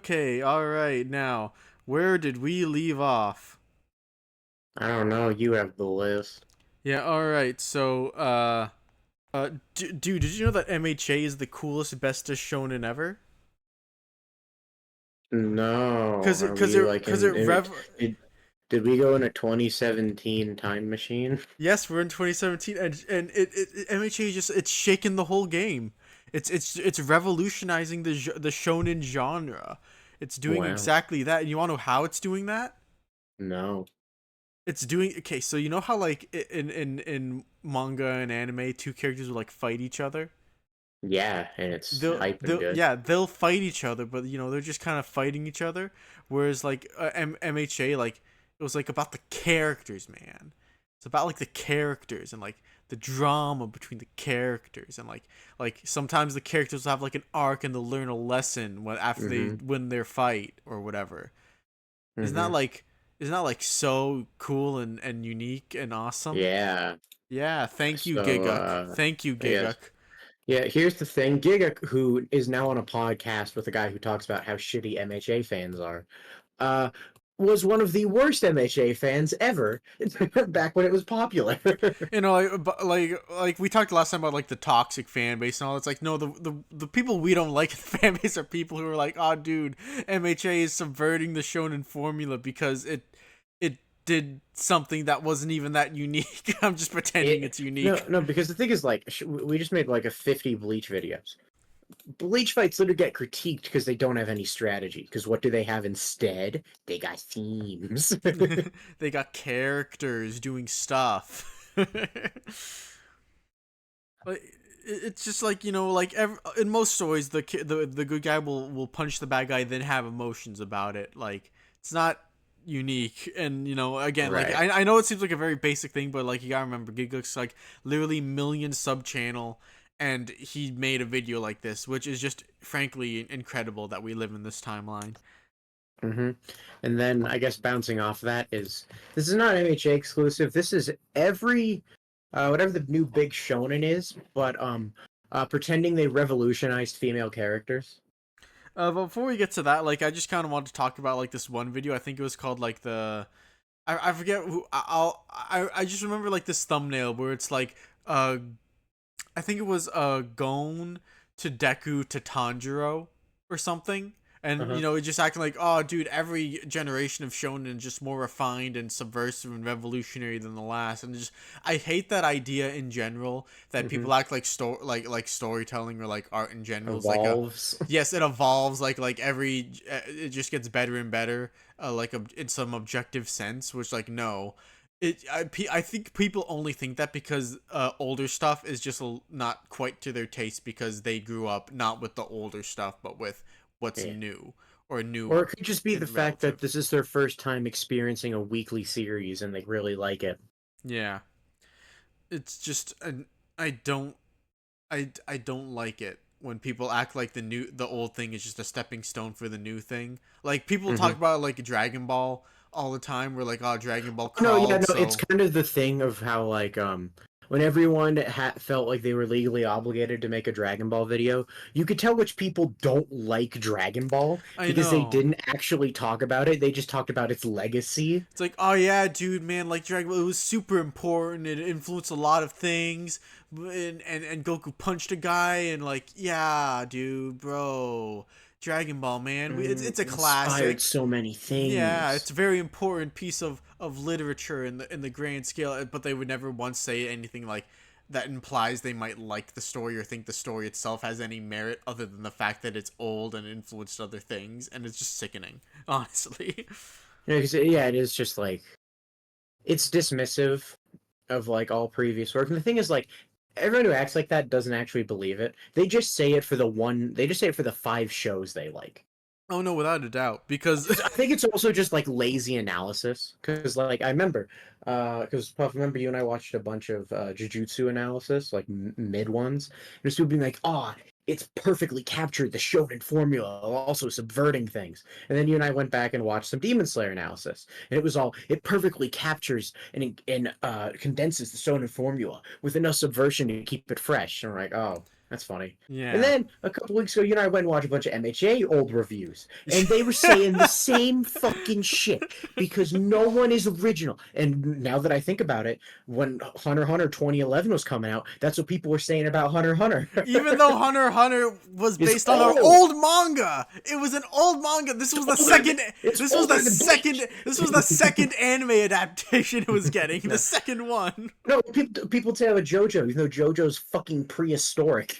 Okay, alright, now, where did we leave off? I don't know. You have the list. Yeah, alright, so, dude, did you know that MHA is the coolest, bestest shonen ever? No, Cause it, are cause we it, like cause it in? rev- Did did we go in a 2017 time machine? Yes, we're in 2017, and MHA it's shaking the whole game. It's revolutionizing the shonen genre. It's doing Wow. exactly that, and you wanna know how it's doing that? No. It's doing okay. So you know how like in manga and anime, two characters will like fight each other. Yeah, and it's hype and They'll good. yeah they'll fight each other, but they're just kind of fighting each other. Whereas like MHA, like it was like about the characters, man. It's about like the characters and like the drama between the characters, and like sometimes the characters will have like an arc and they'll learn a lesson when after they Mhm. win their fight or whatever. Isn't that Mhm. like isn't that like so cool and unique and awesome? Yeah. Yeah, thank you, So Gigguk. Thank you, I guess Gigguk. yeah. Here's the thing. Gigguk, who is now on a podcast with a guy who talks about how shitty MHA fans are, uh, was one of the worst MHA fans ever back when it was popular. Like we talked last time about like the toxic fan base and all. It's like no, the people we don't like in the fan base are people who are like, oh, dude, MHA is subverting the shonen formula because it did something that wasn't even that unique. I'm just pretending It it's no, unique. no, because the thing is, like, we just made like a 50 Bleach videos. Bleach fights literally get critiqued because they don't have any strategy. Because what do they have instead? They got themes. They got characters doing stuff. Like it's just like like in most stories, the good guy will punch the bad guy, then have emotions about it. Like it's not unique, and again, like Right. I know it seems like a very basic thing, but like you gotta remember, Gigguk's like literally million sub channel, and he made a video like this, which is just frankly incredible that we live in this timeline. hmm And then I guess bouncing off that is this is not MHA exclusive. This is every whatever the new big shonen is, but pretending they revolutionized female characters. But before we get to that, like I just kind of wanted to talk about like this one video. I think it was called like I forget who I just remember like this thumbnail where it's like I think it was Gon to Deku to Tanjiro or something. And Uh-huh. it just acting like, oh, dude, every generation of shonen is just more refined and subversive and revolutionary than the last. And just, I hate that idea in general that hmm people act like like storytelling or like art in general is like a, Evolves. yes, it evolves like every it just gets better and better, like in some objective sense, which like no, I think people only think that because older stuff is just not quite to their taste because they grew up not with the older stuff but with what's Yeah. new or new Or it could just be the in fact that relative. this is their first time experiencing a weekly series and they really like it. Yeah, it's just I don't I don't like it when people act like the old thing is just a stepping stone for the new thing. Like people talk hmm about like Dragon Ball all the time. We're like, oh, Dragon Ball No, yeah, crawled, no, it's so kind of the thing of how like when everyone felt like they were legally obligated to make a Dragon Ball video, you could tell which people don't like Dragon Ball I because they know. didn't actually talk about it. They just talked about its legacy. It's like, oh yeah, dude, man, like Dragon Ball, it was super important. It influenced a lot of things, and Goku punched a guy, and like, yeah, dude, bro, Dragon Ball, man, it's a Inspired classic. so many Yeah, things. it's a very important piece of literature in the grand scale. But they would never once say anything like that implies they might like the story or think the story itself has any merit other than the fact that it's old and influenced other things, and it's just sickening, honestly. You know, 'cause yeah, it is just like it's dismissive of like all previous work. And the thing is, like, everyone who acts like that doesn't actually believe it. They just say it for the one. They just say it for the five shows they like. Oh no, without a doubt, because I think it's also just like lazy analysis. Because like I remember, because Puff, remember you and I watched a bunch of Jujutsu analysis, like mid ones, and just people being like, "Oh, it's perfectly captured the shonen formula, while also subverting things." And then you and I went back and watched some Demon Slayer analysis, and it was all it perfectly captures and condenses the shonen formula with enough subversion to keep it fresh. And we're like, "Oh." That's funny. And Yeah. then a couple weeks ago, you and I went and watched a bunch of MHA old reviews, and they were saying the same fucking shit because no one is original. And now that I think about it, when Hunter x Hunter 2011 was coming out, that's what people were saying about Hunter x Hunter. Even though Hunter x Hunter was It's based on an old. old manga, it was an old manga. This was the Older than, second. it's This was older the than second. Bleach. This was the second anime adaptation it was getting. The No, second one. no, people say about JoJo, even though JoJo's fucking prehistoric.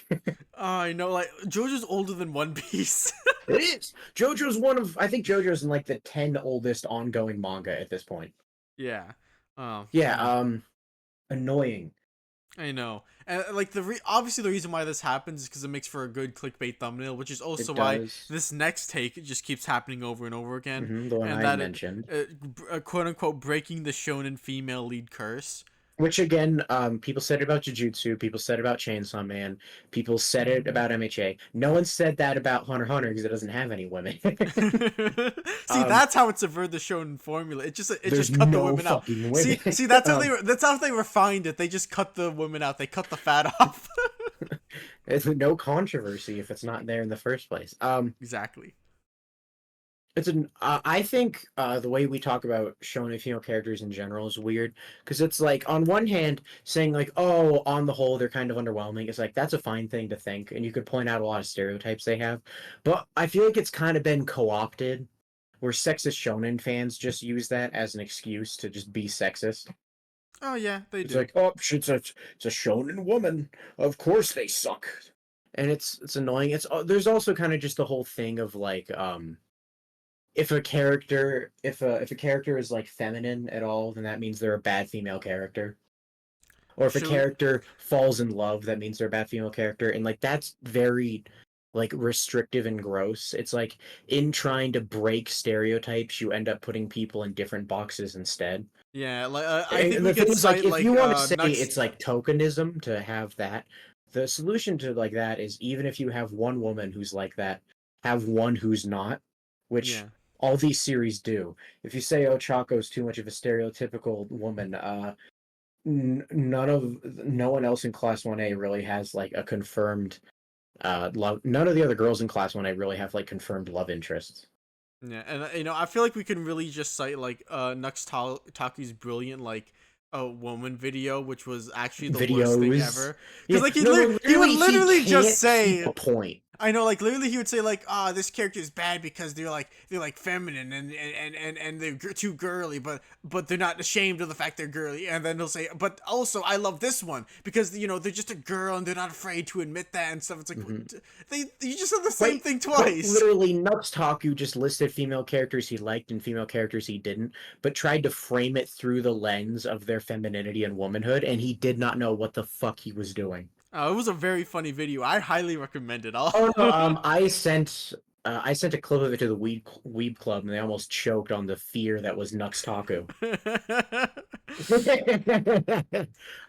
I know, like JoJo's older than One Piece. It is. JoJo's one of, I think JoJo's in like the 10 oldest ongoing manga at this point. Yeah. Oh. Yeah, Hmm. annoying. I know, and like obviously the reason why this happens is because it makes for a good clickbait thumbnail, which is also It why does. this next take just keeps happening over and over again, The one and I that mentioned. quote unquote breaking the shonen female lead curse. Which again, people said it about Jujutsu, people said it about Chainsaw Man, people said it about MHA. No one said that about Hunter x Hunter because it doesn't have any women. See, that's how it subverted the shonen formula. It There's just cut the no women out. fucking women. See, that's how they refined it. They just cut the women out. They cut the fat off. There's no controversy if it's not there in the first place. Exactly. It's an. I think the way we talk about shonen female characters in general is weird because it's like on one hand saying like, oh, on the whole they're kind of underwhelming. It's like that's a fine thing to think, and you could point out a lot of stereotypes they have, but I feel like it's kind of been co-opted, where sexist shonen fans just use that as an excuse to just be sexist. Oh yeah, they It's do. like, oh, it's a shonen woman. Of course they suck, and it's annoying. It's there's also kind of just the whole thing of like if a character if a character is like feminine at all, then that means they're a bad female character. Or if a Should we? character falls in love, that means they're a bad female character, and like that's very like restrictive and gross. It's like in trying to break stereotypes, you end up putting people in different boxes instead. Yeah, like I think And we the thing could is, like, cite if you like want to say Nux. it's like tokenism to have that, the solution to like that is even if you have one woman who's like that, have one who's not, which Yeah. all these series do. If you say, "Oh, Chaco's too much of a stereotypical woman," no one else in Class 1A really has like a confirmed love. None of the other girls in Class 1A really have like confirmed love interests. Yeah, and I feel like we can really just cite like Taku's brilliant like a woman video, which was actually the worst thing Videos. ever. Yeah, Because like no, he would he literally just can't keep say, a point. I know, like literally he would say like, ah, this character is bad because they're like feminine and they're too girly, but they're not ashamed of the fact they're girly. And then he'll say, but also I love this one because they're just a girl and they're not afraid to admit that and stuff. It's like you just said the same thing Quite twice. literally, Nuts Taku just listed female characters he liked and female characters he didn't, but tried to frame it through the lens of their femininity and womanhood, and he did not know what the fuck he was doing. It was a very funny video. I highly recommend it. All. Oh no, I sent a clip of it to the Weeb Club, and they almost choked on the fear that was Nux Taku.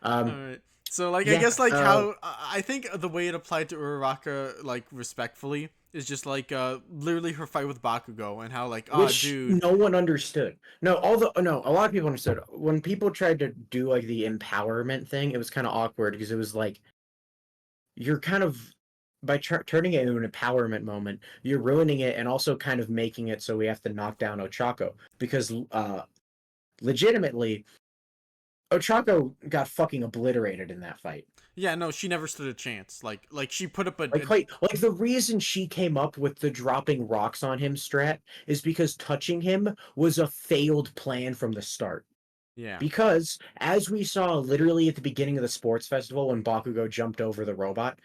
All right. So like I Yeah, guess like how I think the way it applied to Uraraka like respectfully is just like literally her fight with Bakugo and how like which dude. no one understood. No, a lot of people understood. When people tried to do like the empowerment thing, it was kind of awkward because it was like you're kind of by turning it into an empowerment moment, you're ruining it and also kind of making it so we have to knock down Ochako because legitimately Ochako got fucking obliterated in that fight. Yeah, no, she never stood a chance. Like she put up Like the reason she came up with the dropping rocks on him strat is because touching him was a failed plan from the start. yeah. Because as we saw literally at the beginning of the sports festival when Bakugo jumped over the robot,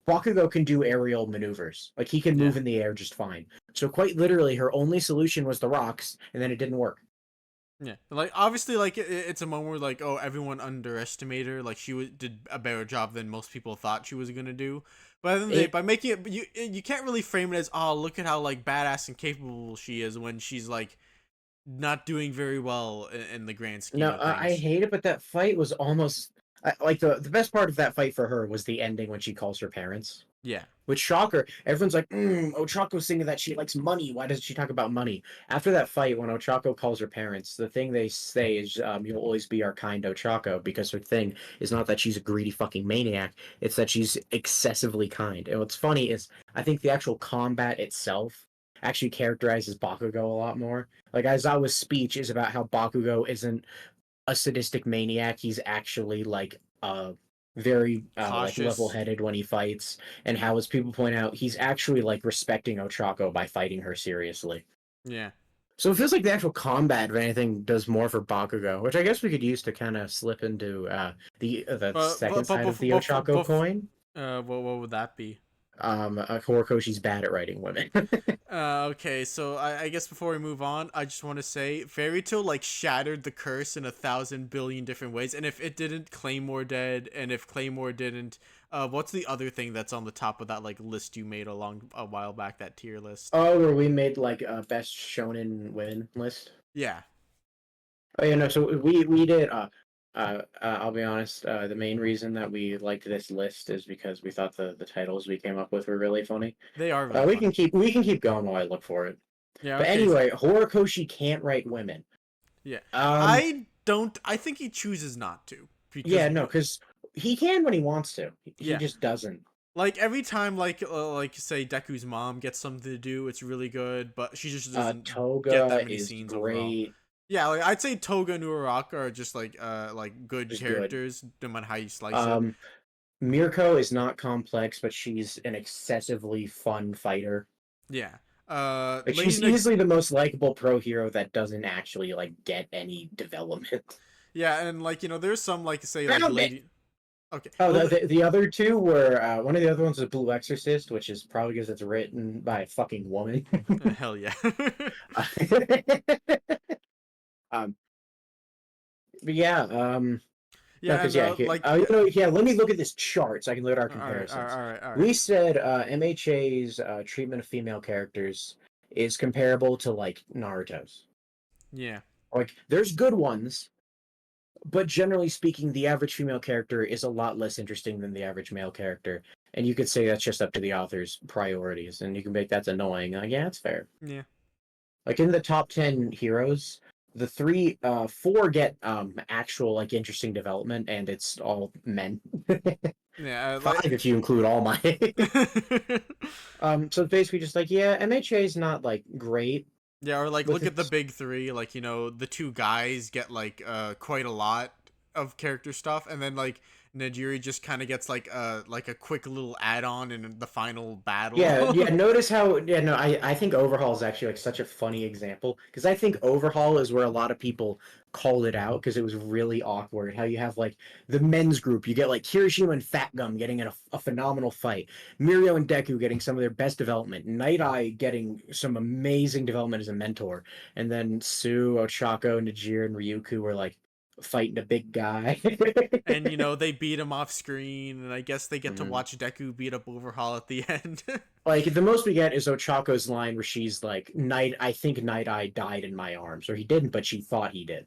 Bakugo can do aerial maneuvers. Like he can move Yeah. in the air just fine. So quite literally her only solution was the rocks, and then it didn't work. Yeah, like obviously, like it's a moment where like, oh, everyone underestimated her. Like did a better job than most people thought she was gonna do. But then by making it, you can't really frame it as, oh, look at how like badass and capable she is when she's like not doing very well in the grand scheme No, of I things. hate it, but that fight was almost like the best part of that fight for her was the ending when she calls her parents. Yeah. With Shocker, everyone's like, Ochako's thinking that she likes money. Why doesn't she talk about money? After that fight, when Ochako calls her parents, the thing they say is, you'll always be our kind Ochako, because her thing is not that she's a greedy fucking maniac, it's that she's excessively kind. And what's funny is, I think the actual combat itself actually characterizes Bakugo a lot more. Like, Aizawa's speech is about how Bakugo isn't a sadistic maniac. He's actually like very like Cautious. level-headed when he fights, and how, as people point out, he's actually like respecting Ochako by fighting her seriously. Yeah. So it feels like the actual combat, if anything, does more for Bakugo, which I guess we could use to kind of slip into the second side of the Ochako coin. What would that be? Horikoshi's bad at writing women. Okay, so I guess before we move on, I just want to say Fairy Tail like shattered the curse in 1,000 billion different ways, and if it didn't, Claymore dead, and if Claymore didn't, what's the other thing that's on the top of that like list you made a while back, that tier list? Oh, where we made like a best shonen women list. Yeah. Oh yeah, no. So we did. I'll be honest. The main reason that we liked this list is because we thought the titles we came up with were really funny. They are really We funny. can keep going while I look for it. Yeah, But okay. anyway, Horikoshi can't write women. Yeah. Um, I think he chooses not to. Because yeah, no, because he can when he wants to. He yeah. just doesn't. Like every time like say Deku's mom gets something to do, it's really good, but she just doesn't get that Toga many is scenes overall. great. Yeah, like I'd say Toga and Uraraka are just good Is good. characters, no matter how you slice it. Um, Mirko is not complex, but she's an excessively fun fighter. Yeah. Like, Lady she's Nag- easily the most likable pro hero that doesn't actually like get any development. Yeah, and there's some say like Found it. Lady. Okay. Oh, Well, the other two were one of the other ones was Blue Exorcist, which is probably because it's written by a fucking woman. hell yeah. um, but yeah, no, Yeah, because and yeah, yeah. Let me look at this chart so I can look at our all right, all right, comparisons. all right, all right. We said MHA's treatment of female characters is comparable to like Naruto's. Yeah. Like, there's good ones, but generally speaking, the average female character is a lot less interesting than the average male character. And you could say that's just up to the author's priorities, and you can make that's annoying. Like, yeah, it's fair. Yeah. Like, in the top 10 heroes, the four get actual like interesting development, and it's all men. Yeah, Five if you include all my. like So it's basically just like, yeah, MHA is not like great Yeah, or with look at the its. big three. The two guys get quite a lot of character stuff, and then Najiri just kind of gets like a quick little add-on in the final Yeah, battle. yeah. Notice how, yeah, no, I think Overhaul is actually like such a funny example, because I think Overhaul is where a lot of people called it out because it was really awkward. How you have like the men's group, you get like Kirishima and Fat Gum getting in a phenomenal fight, Mirio and Deku getting some of their best development, Night Eye getting some amazing development as a mentor, and then Sue, Ochako, Najir, and Ryuku were like fighting a big guy. And they beat him off screen, and I guess they get to Mhm. watch Deku beat up Overhaul at the end. Like, the most we get is Ochako's line where she's like, I think Night Eye died in my arms. Or he didn't, but she thought he did.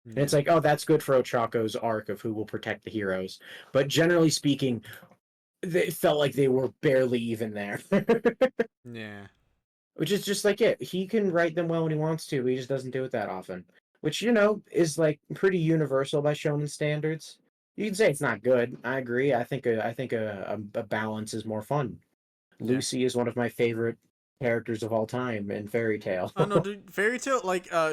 And it's Yeah. like, oh, that's good for Ochako's arc of who will protect the heroes. But generally speaking, they felt like they were barely even there. Yeah. Which is just like it. He can write them well when he wants to, but he just doesn't do it that often. Which, is like pretty universal by shonen standards. You can say it's not good. I agree. I think a balance is more fun. Yeah. Lucy is one of my favorite characters of all time in Fairy Tale. Oh no, dude, Fairy Tail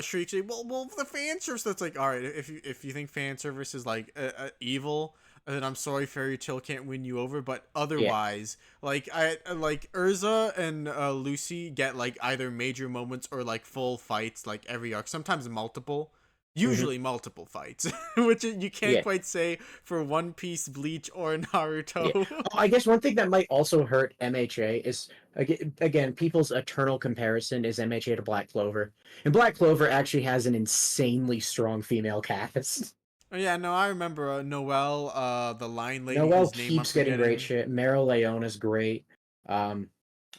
Shriek say, well, the fan service. That's like, all right, if you think fan service is evil, then I'm sorry, Fairy Tail can't win you over. But Yeah. otherwise, I like Urza and Lucy get like either major moments or like full fights like every arc, sometimes multiple. Hmm. Usually multiple fights, which you can't Yeah. quite say for One Piece, Bleach, or Yeah. Naruto. Oh, I guess one thing that might also hurt MHA is, again, people's eternal comparison is MHA to Black Clover. And Black Clover actually has an insanely strong female cast. Oh, yeah, no, I remember Noelle, the line lady Noelle whose name I'm keeps getting great forgetting. shit. Meryl Leone is great. Um,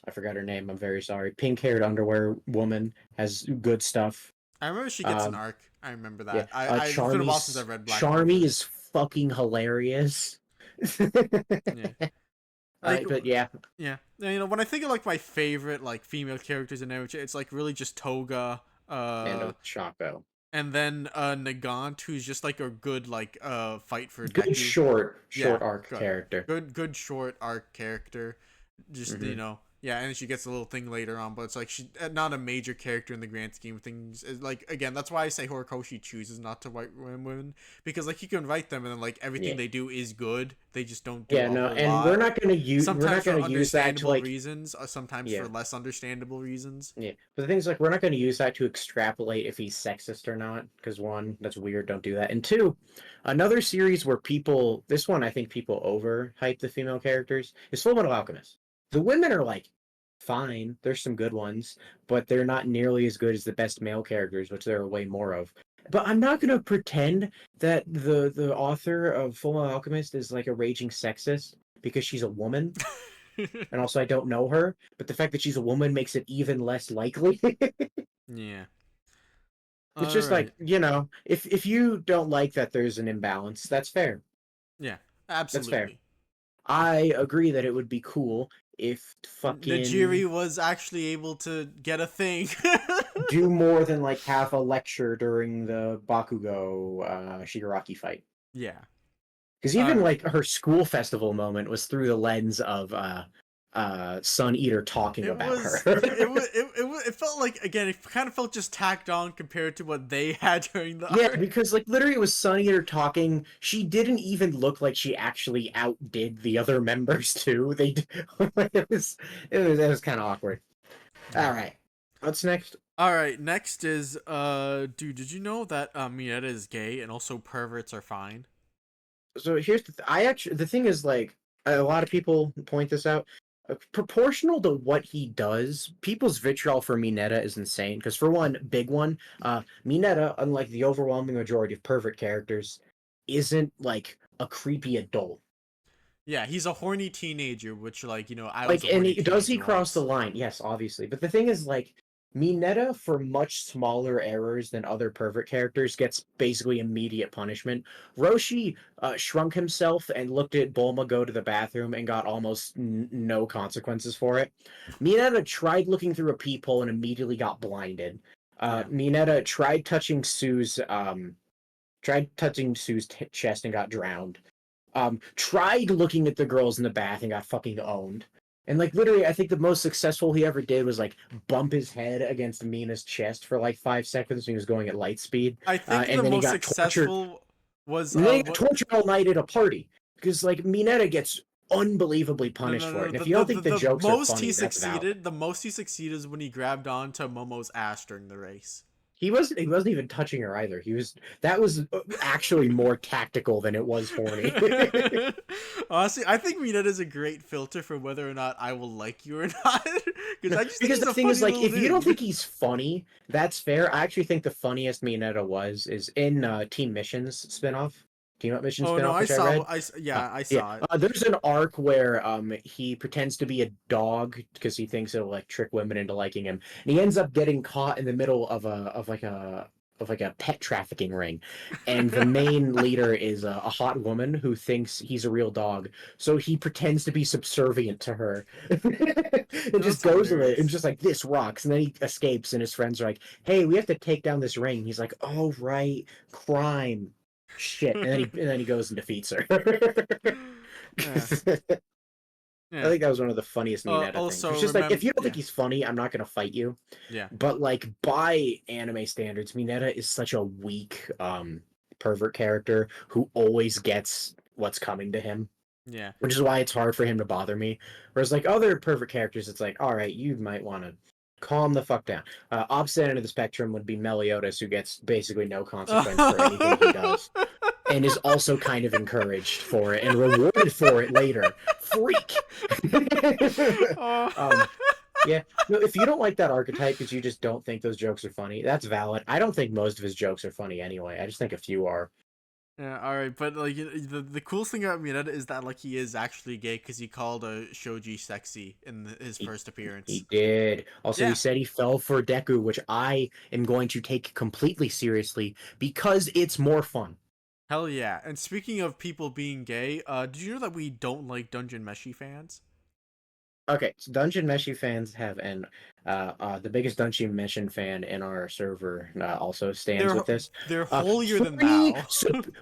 I forgot her name. I'm very sorry. Pink-haired underwear woman has good stuff. I remember she gets an Um, arc. I remember Yeah, that. It's been a while since Charmy's I've read Black Charmy Clover. is fucking hilarious. Yeah. Like, But yeah, yeah, you know, when I think of like my favorite like female characters in MHA, it's like really just Toga, and Chaco. and then Nagant, who's just like a good like fight for Good Deku. short Yeah, arc good, character. good short arc character. Just Hmm. you know, yeah, and she gets a little thing later on, but it's like she not a major character in the grand scheme of things. It's like again, that's why I say Horikoshi chooses not to write women, because like you can write them and then like everything Yeah. they do is good. They just don't do Yeah, a no, whole and we're lot. not gonna use Sometimes for that to understandable like, reasons, or sometimes for yeah, less understandable reasons. yeah. But the thing is, like, we're not gonna use that to extrapolate if he's sexist or not, because one, that's weird, don't do that. And two, another series where people, this one I think people overhype the female characters is Full Metal Alchemist. The women are like fine, there's some good ones, but they're not nearly as good as the best male characters, which there are way more of. But I'm not gonna pretend that the author of Full Metal Alchemist is like a raging sexist because she's a woman, and also I don't know her. But the fact that she's a woman makes it even less likely. Yeah. It's All just right. like, if you don't like that there's an imbalance, that's fair. Yeah. That's fair. Absolutely. I agree that it would be cool if fucking Najiri was actually able to get a thing. do more than like have a lecture during the Bakugo Shigaraki fight. Yeah. Because All even right. like her school festival moment was through the lens of Sun Eater talking It about her. was it felt like again it kind of felt just tacked on compared to what they had during the Yeah, arc. because like literally it was Sun Eater talking. She didn't even look like she actually outdid the other members too. It was kind of awkward. All right, what's next? All right, next is dude, did you know that Mineta is gay and also perverts are fine? So here's the thing is like a lot of people point this out. Proportional to what he does, people's vitriol for Mineta is insane. Because for one, big one, Mineta, unlike the overwhelming majority of pervert characters, isn't like a creepy adult. Yeah, he's a horny teenager, which like, you know, I was Like, a and horny does he teenager cross the once. line? Yes, obviously. But the thing is, like, Mineta, for much smaller errors than other pervert characters, gets basically immediate punishment. Roshi shrunk himself and looked at Bulma go to the bathroom and got almost no consequences for it. Mineta tried looking through a peephole and immediately got blinded. Yeah. Mineta tried touching Sue's chest and got drowned. Tried looking at the girls in the bath and got fucking owned. And like literally, I think the most successful he ever did was like bump his head against Mina's chest for like 5 seconds when he was going at light speed, I think and the then he most got tortured. successful was And then he got what tortured all night at a party because like Mineta gets unbelievably no punished no for it. no And if you don't think the jokes are funny, that's valid. the most he succeeded is when he grabbed onto Momo's ass during the race. He wasn't even touching her either. That was actually more tactical than it was horny. Honestly, I think Mineta is a great filter for whether or not I will like you or not. Because I just think Because he's the a thing is, funny like, little if you don't dude. think he's funny, that's fair. I actually think the funniest Mineta is in Team Missions spinoff, Team Up Mission Oh no, spinoff, which I read. yeah, I Yeah, saw it. there's an arc where he pretends to be a dog because he thinks it'll like trick women into liking him, and he ends up getting caught in the middle of like a pet trafficking ring, and the main leader is a hot woman who thinks he's a real dog, so he pretends to be subservient to her, and just That's goes with it, and hilarious. just like this rocks, and then he escapes, and his friends are like, "Hey, we have to take down this ring." He's like, "Oh right, crime." Shit, and then he goes and defeats her. Yeah, I yeah. think that was one of the funniest Mineta things. Also It's just like if remember, you don't think yeah, he's funny, I'm not gonna fight you. yeah, But like by anime standards, Mineta is such a weak pervert character who always gets what's coming to him, yeah. which is why it's hard for him to bother me. Whereas like other pervert characters, it's like, all right, you might want to calm the fuck down. Opposite end of the spectrum would be Meliodas, who gets basically no consequence for anything he does and is also kind of encouraged for it and rewarded for it later. Freak. Oh. um, yeah. No, if you don't like that archetype because you just don't think those jokes are funny, that's valid. I don't think most of his jokes are funny anyway. I just think a few are. Yeah, all right, but like you know, the coolest thing about Mineta is that like he is actually gay because he called Shoji sexy in his He, first appearance. he did. Also, he Yeah, said he fell for Deku, which I am going to take completely seriously because it's more fun. Hell yeah. And speaking of people being gay, did you know that we don't like Dungeon Meshi fans? Okay, so Dungeon Meshi fans have the biggest Dungeon Meshi fan in our server also stands They're with this. they're holier than thou.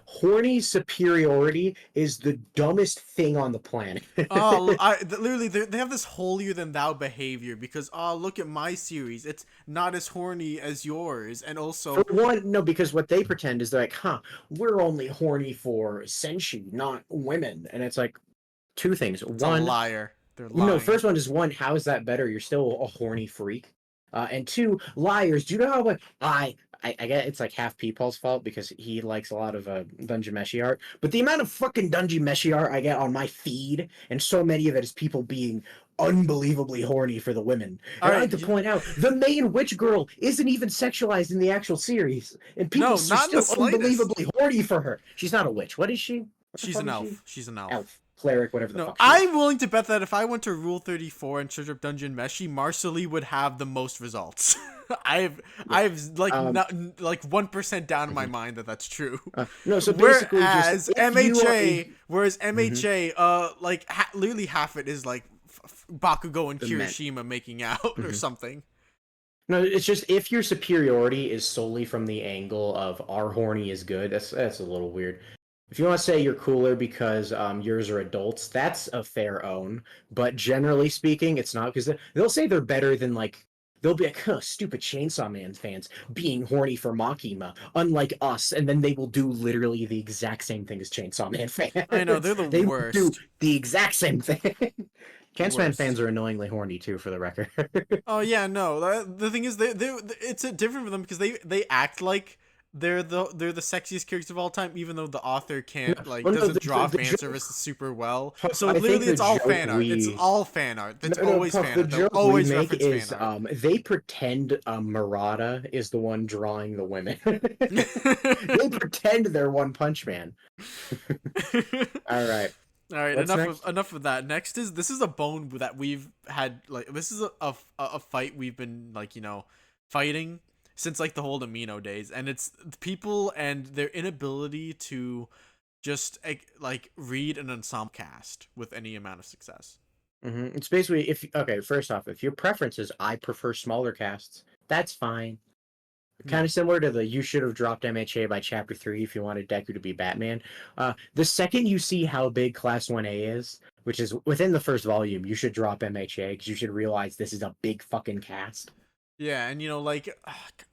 Horny Superiority is the dumbest thing on the planet. Literally they have this holier than thou behavior because look at my series, it's not as horny as yours, and For also one, no, because what they pretend is they're like, huh, we're only horny for senshi, not women. And it's like two things. it's a One, liar. They're no, lying. first one is one, how is that better? You're still a horny freak. And two, liars. Do you know how much I get it's like half Peepul's fault because he likes a lot of Dungeon Meshi art, but the amount of fucking Dungeon Meshi art I get on my feed, and so many of it is people being unbelievably horny for the women. All And I right, like to point out the main witch girl isn't even sexualized in the actual series, and people no, are not in the still slightest. unbelievably horny for her. She's not a witch. What is she? What the She's fuck an is she? elf. She's an elf. Elf, cleric, whatever the No, fuck she is. I'm willing to bet that if I went to Rule 34 and searched up Dungeon Meshi, Marcelie would have the most results. Yeah. I've like Um, not like 1% down in my mhm. mind that that's true. No, so basically, just Whereas if you are a Mhm. MHA, like literally half it is like Bakugo and The men. Kirishima making out or Mhm. something. No, it's just if your superiority is solely from the angle of our horny is good, that's a little weird. If you want to say you're cooler because yours are adults, that's a fair own. But generally speaking, it's not because they'll say they're better than like they'll be like, huh, stupid Chainsaw Man fans being horny for Makima, unlike us, and then they will do literally the exact same thing as Chainsaw Man I know fans. they're the They will do worst. the exact same thing. Chainsaw Man fans Worst. are annoyingly horny too, for the record. Oh yeah, no. The thing is, they it's different for them because they act like they're the sexiest characters of all time, even though the author No, can't like well, no, doesn't draw the fan joke, services super well. Puff, So I think literally, the it's all joke fan art. It's we all fan art. It's no, always Puff, fan the art. They'll joke we always make reference fan is art. they pretend Murata is the one drawing the women. They pretend they're One Punch Man. All right, All right, what's next? enough of that. Next is this is a bone that we've had like this is a fight we've been like fighting since like the whole Amino days, and it's people and their inability to just like read an ensemble cast with any amount of success. It's basically if okay. First off, if your preference is I prefer smaller casts, that's fine. Kind Yeah. of similar to the you should have dropped MHA by chapter 3 if you wanted Deku to be Batman. The second you see how big Class 1A is, which is within the first volume, you should drop MHA because you should realize this is a big fucking cast. Yeah, and like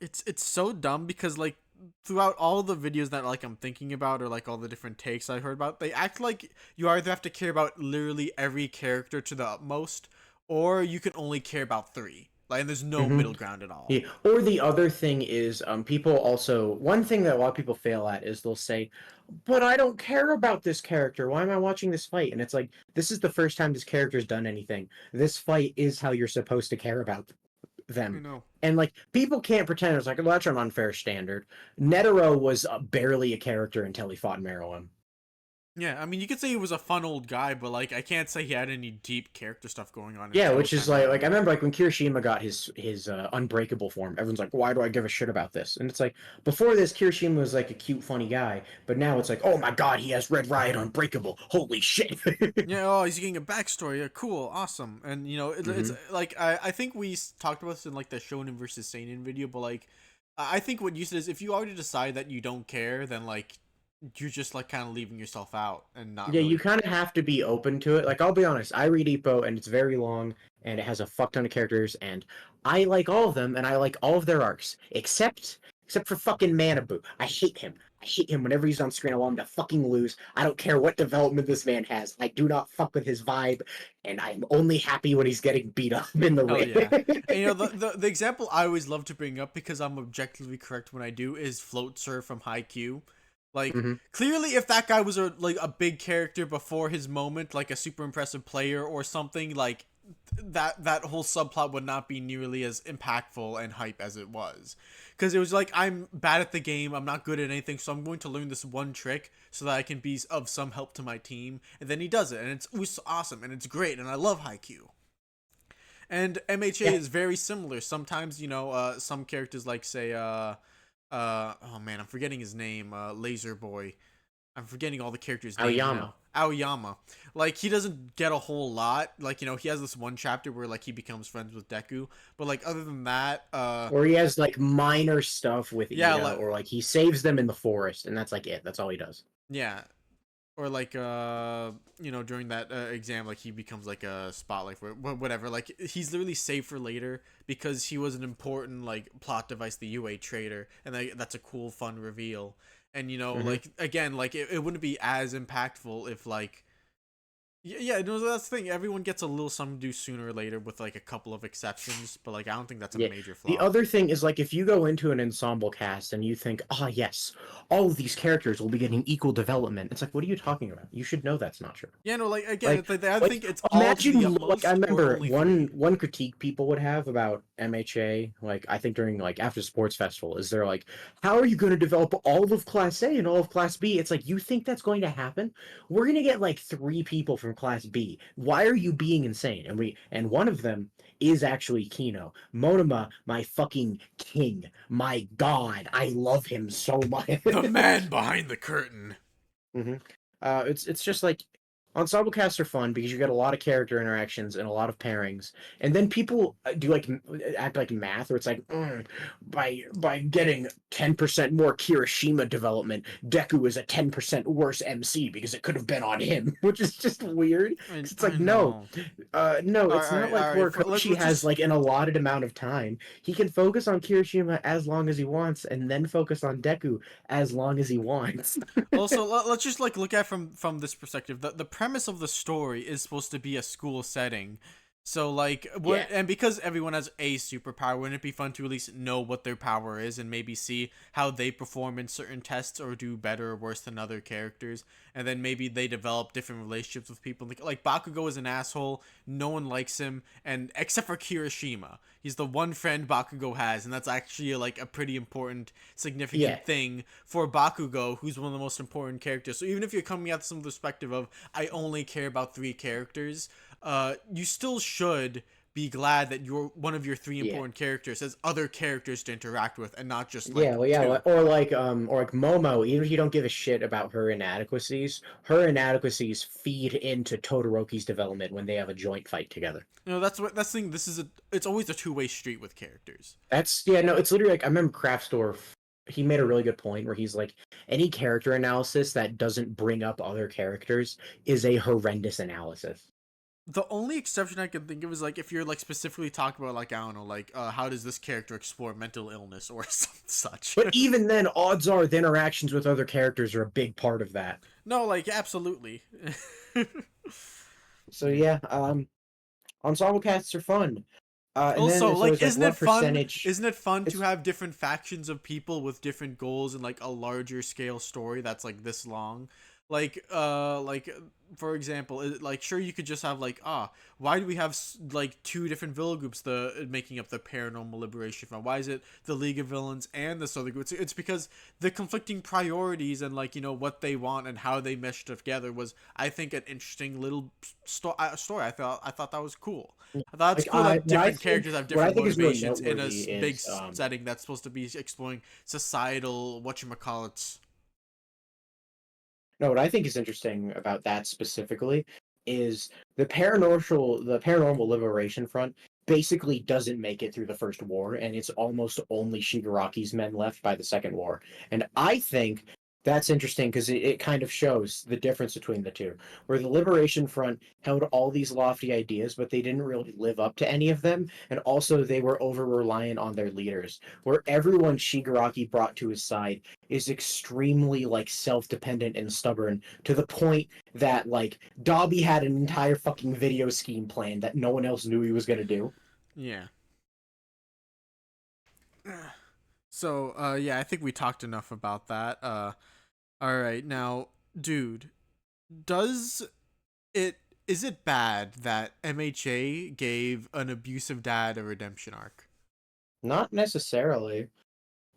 it's so dumb because like throughout all the videos that like I'm thinking about or like all the different takes I heard about, they act like you either have to care about literally every character to the utmost or you can only care about 3. Like and there's no hmm middle ground at all. Yeah. Or the other thing is, people also one thing that a lot of people fail at is they'll say, "But I don't care about this character. Why am I watching this fight?" And it's like, this is the first time this character's done anything. This fight is how you're supposed to care about I them. know. And like people can't pretend it's like, well, that's an unfair standard. Netero was barely a character until he fought Meruem. Yeah, I mean you could say he was a fun old guy, but like I can't say he had any deep character stuff going on Yeah, until which is kind of like I Meruem. remember like when Kirishima got his unbreakable form, everyone's like, why do I give a shit about this? And it's like before this, Kirishima was like a cute, funny guy, but now it's like, oh my god, he has Red Riot unbreakable. Holy shit. Yeah, oh, he's getting a backstory. Yeah, cool, awesome. And it's hmm like I think we talked about this in like the Shonen versus Seinen video, but like I think what you said is if you already decide that you don't care, then like you're just like kind of leaving yourself out and not Yeah, you really. kind of have to be open to it. Like, I'll be honest, I read Ippo and it's very long and it has a fuck ton of characters, and I like all of them and I like all of their arcs, except for fucking Manabu. I hate him. I hate him whenever he's on screen. I want him to fucking lose. I don't care what development this man has. I do not fuck with his vibe, and I'm only happy when he's getting beat up in the Hell yeah. And ring. the example I always love to bring up because I'm objectively correct when I do is Float Surf from Haikyuu. Like hmm clearly if that guy was a big character before his moment, like a super impressive player or something, like that whole subplot would not be nearly as impactful and hype as it was. Cuz it was like I'm bad at the game, I'm not good at anything, so I'm going to learn this one trick so that I can be of some help to my team. And then he does it and it's awesome and it's great and I love Haikyuu. And MHA Yeah. is very similar. Sometimes, some characters like say oh man, I'm forgetting his name, Laser Boy. I'm forgetting all the characters' names Aoyama. now. Aoyama. Like, he doesn't get a whole lot. Like, he has this one chapter where, like, he becomes friends with Deku. But, like, other than that, Or he has like minor stuff with yeah, Ida, like, or like he saves them in the forest, and that's like it. That's all he does. yeah. Or, like, during that exam, like, he becomes, like, a spotlight for whatever. Like, he's literally saved for later because he was an important, like, plot device, the UA trader. And that's a cool, fun reveal. And, like, again, like, it wouldn't be as impactful if, like, yeah, no, that's the thing. Everyone gets a little something to do sooner or later, with like a couple of exceptions. But like, I don't think that's a Yeah. major The flaw. other thing is like if you go into an ensemble cast and you think, ah, yes, all of these characters will be getting equal development. It's like, what are you talking about? You should know that's not true. Yeah, no, like again, Like, it's like I like think it's all to the imagine like I utmost or remember only three. one critique people would have about MHA, like I think during like after sports festival, is they're like, how are you going to develop all of Class A and all of Class B? It's like you think that's going to happen? We're going to get like 3 people from Class B. Why are you being insane? And one of them is actually Kino. Monoma, my fucking king. My god, I love him so much. The man behind the curtain. hmm it's just like ensemble casts are fun because you get a lot of character interactions and a lot of pairings, and then people do like act like math, or it's like by getting 10% more Kirishima development, Deku is a 10% worse MC because it could have been on him, which is just weird. I, It's I like no, know. no, All it's right, not like all right. Horikoshi Let's has just like an allotted amount of time. He can focus on Kirishima as long as he wants, and then focus on Deku as long as he wants. also let's just like look at from this perspective. The premise of the story is supposed to be a school setting. So like Yeah. and because everyone has a superpower, wouldn't it be fun to at least know what their power is and maybe see how they perform in certain tests or do better or worse than other characters? And then maybe they develop different relationships with people. Like Bakugo is an asshole, no one likes him, and except for Kirishima. He's the one friend Bakugo has, and that's actually like a pretty important, Yeah. significant thing for Bakugo, who's one of the most important characters. So even if you're coming at some perspective of I only care about 3 characters, you still should be glad that one of your 3 important Yeah. characters has other characters to interact with and not just Yeah, like well, yeah, two. or like Momo, even if you don't give a shit about her inadequacies feed into Todoroki's development when they have a joint fight together. That's the thing. It's always a two-way street with characters. That's yeah, no, it's literally like I remember Kraftsdorf, he made a really good point where he's like, any character analysis that doesn't bring up other characters is a horrendous analysis. The only exception I can think of is like if you're like specifically talking about like I don't know like how does this character explore mental illness or such. But even then, odds are the interactions with other characters are a big part of that. No, like absolutely. So Yeah. yeah, ensemble casts are fun. And then Also, there's like, always like isn't it what fun? percentage. Isn't it fun to It's have different factions of people with different goals and like a larger scale story that's like this long? Like for example, like sure you could just have like why do we have like 2 different villain groups making up the Paranormal Liberation Front? Why is it the League of Villains and this other group? It's because the conflicting priorities and like what they want and how they mesh together was I think an interesting little story. I thought that was cool. I thought it's like cool that different think characters have what I different think is really motivations in a noteworthy big is setting that's supposed to be exploring societal whatchamacallits. no, what I think is interesting about that specifically is the paranormal liberation front basically doesn't make it through the first war, and it's almost only Shigaraki's men left by the second war. And I think that's interesting because it kind of shows the difference between the two, where the Liberation Front held all these lofty ideas, but they didn't really live up to any of them, and also they were over reliant on their leaders, where everyone Shigaraki brought to his side is extremely like self-dependent and stubborn to the point that like Dobby had an entire fucking video scheme plan that no one else knew he was gonna do. Yeah. So, yeah, I think we talked enough about that. All right, now, dude, does it is it bad that MHA gave an abusive dad a redemption arc? Not necessarily.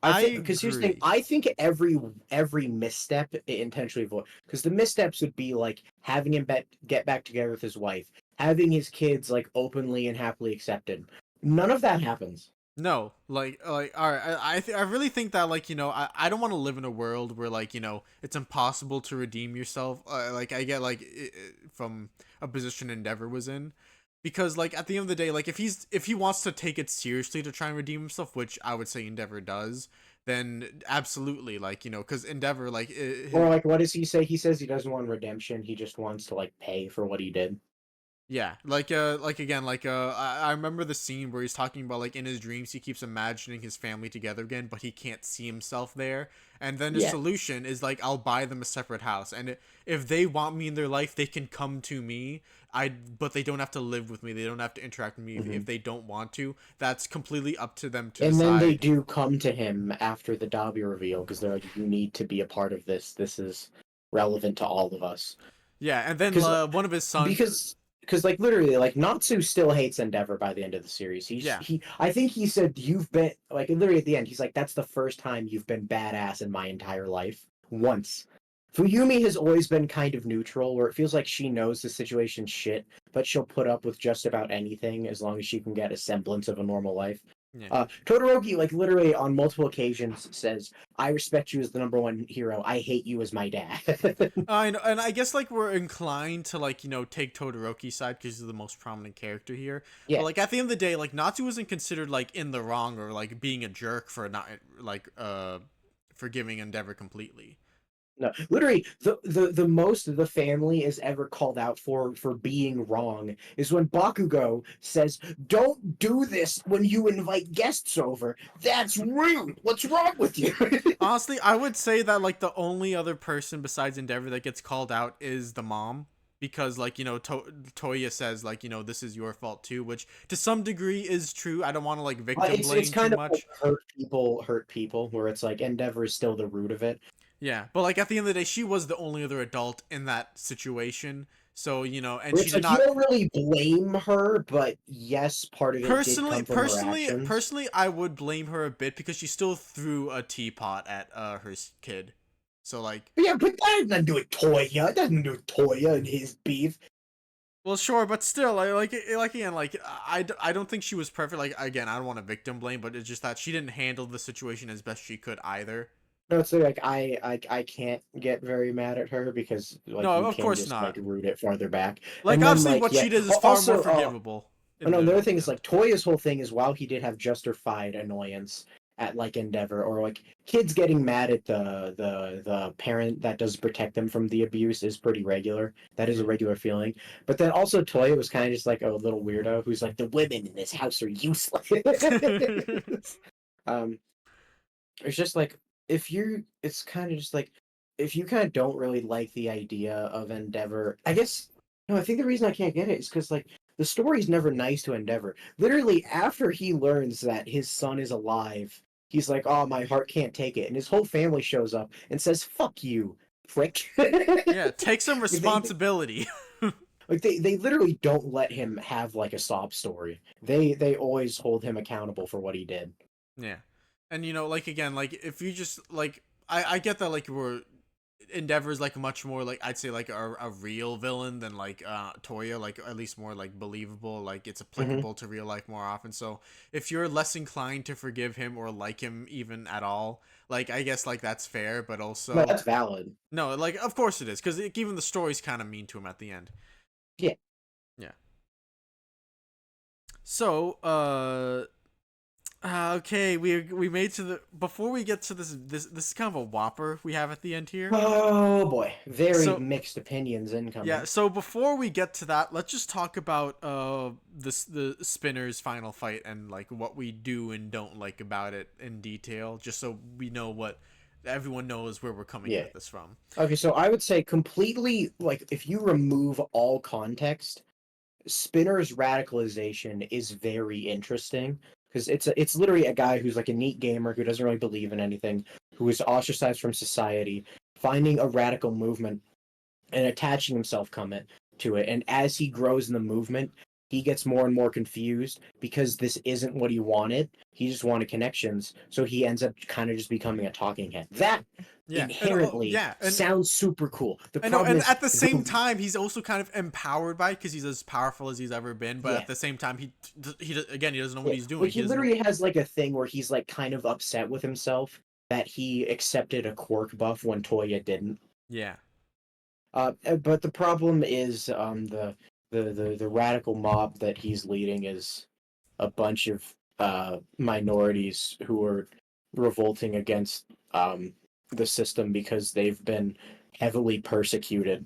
I I think because here's the thing. agree. I think every misstep it intentionally avoid because the missteps would be like having him get back together with his wife, having his kids like openly and happily accepted. None of that happens. No, all right. I really think that like I don't want to live in a world where like it's impossible to redeem yourself. Like I get like from a position Endeavor was in, because like at the end of the day, like if he wants to take it seriously to try and redeem himself, which I would say Endeavor does, then absolutely like because Endeavor like Or like, what does he say? He says he doesn't want redemption. He just wants to like pay for what he did. yeah, like again, I remember the scene where he's talking about like in his dreams he keeps imagining his family together again, but he can't see himself there. And then the Yeah. solution is like I'll buy them a separate house, and if they want me in their life, they can come to me. But they don't have to live with me. They don't have to interact with me Hmm. if they don't want to. That's completely up to them to And then they decide. do come to him after the Dobby reveal because they're like, "You need to be a part of this. This is relevant to all of us." Yeah, and then Because one of his sons. because like literally like Natsu still hates Endeavor by the end of the series. Yeah, He I think he said you've been like literally at the end he's like that's the first time you've been badass in my entire life once. Fuyumi has always been kind of neutral where it feels like she knows the situation's shit, but she'll put up with just about anything as long as she can get a semblance of a normal life. yeah. Todoroki, like literally on multiple occasions, says, "I respect you as the number one hero. I hate you as my dad." I know, and I guess like we're inclined to like take Todoroki's side because he's the most prominent character here. But Yeah. like at the end of the day, like Natsu wasn't considered like in the wrong or like being a jerk for not like forgiving Endeavor completely. No, literally, the most the family is ever called out for being wrong is when Bakugo says, "Don't do this when you invite guests over. That's rude. What's wrong with you?" Honestly, I would say that like the only other person besides Endeavor that gets called out is the mom. Because like Toya says like this is your fault too, which to some degree is true. I don't want to like victim It's blame too kind of like much. hurt people, where it's like Endeavor is still the root of it. Yeah, but like at the end of the day, she was the only other adult in that situation. So and Where she it's did like you not don't really blame her, but yes, part of it did personally, come from her personally, actions. personally, I would blame her a bit because she still threw a teapot at her kid. So like, But yeah, but that has nothing to do with Toya. It doesn't do with Toya and his beef. well, sure, but still, I like again, like I don't think she was perfect. Like again, I don't want to victim blame, but it's just that she didn't handle the situation as best she could either. No, it's like I can't get very mad at her because like No, you of can course just like not. root it farther back. Like And then obviously, like what yeah. she did is far more Also, forgivable oh in no, the other thing is the end. like Toya's whole thing is while he did have justified annoyance at like Endeavor or like kids getting mad at the parent that does protect them from the abuse is pretty regular. That is a Yeah. regular feeling. But then also Toya was kind of just like a little weirdo who's like the women in this house are useless. um it's just like if you're it's kind of just like if you kind of don't really like the idea of Endeavor, I guess no, I think the reason I can't get it is because like the story's never nice to Endeavor. Literally, after he learns that his son is alive, he's like, "Oh, my heart can't take it," and his whole family shows up and says, "Fuck you, prick." Yeah, take some they responsibility. like they literally don't let him have like a sob story. They always hold him accountable for what he did. Yeah. And like again, like if you just like I get that like we're Endeavor's like much more like I'd say like a real villain than like Toya, like at least more like believable, like it's Hmm. applicable to real life more often. So if you're less inclined to forgive him or like him even at all, like I guess like that's fair, but No, also that's valid. no, like of course it is because even the story's kind of mean to him at the end. Yeah. Yeah. So okay, we made to the before we get to this is kind of a whopper we have at the end here. Oh boy, very So mixed opinions yeah, incoming. so before we get to that, let's just talk about the spinners final fight and like what we do and don't like about it in detail, just so we know what everyone knows where we're coming Yeah. at this from. Okay, so I would say completely like if you remove all context, Spinner's radicalization is very interesting because it's literally a guy who's like a neat gamer who doesn't really believe in anything, who is ostracized from society, finding a radical movement and attaching himself to it. And as he grows in the movement, he gets more and more confused because this isn't what he wanted. He just wanted connections, so he ends up kind of just becoming a talking head. That Yeah, and inherently sounds super cool. The I know, problem and is, at the same time, he's also kind of empowered by it because he's as powerful as he's ever been. But yeah, at the same time, he again, he doesn't know what yeah. he's doing. Like he literally has like a thing where he's like kind of upset with himself that he accepted a quirk buff when Toya didn't. Yeah. But the problem is the radical mob that he's leading is a bunch of minorities who are revolting against the system because they've been heavily persecuted.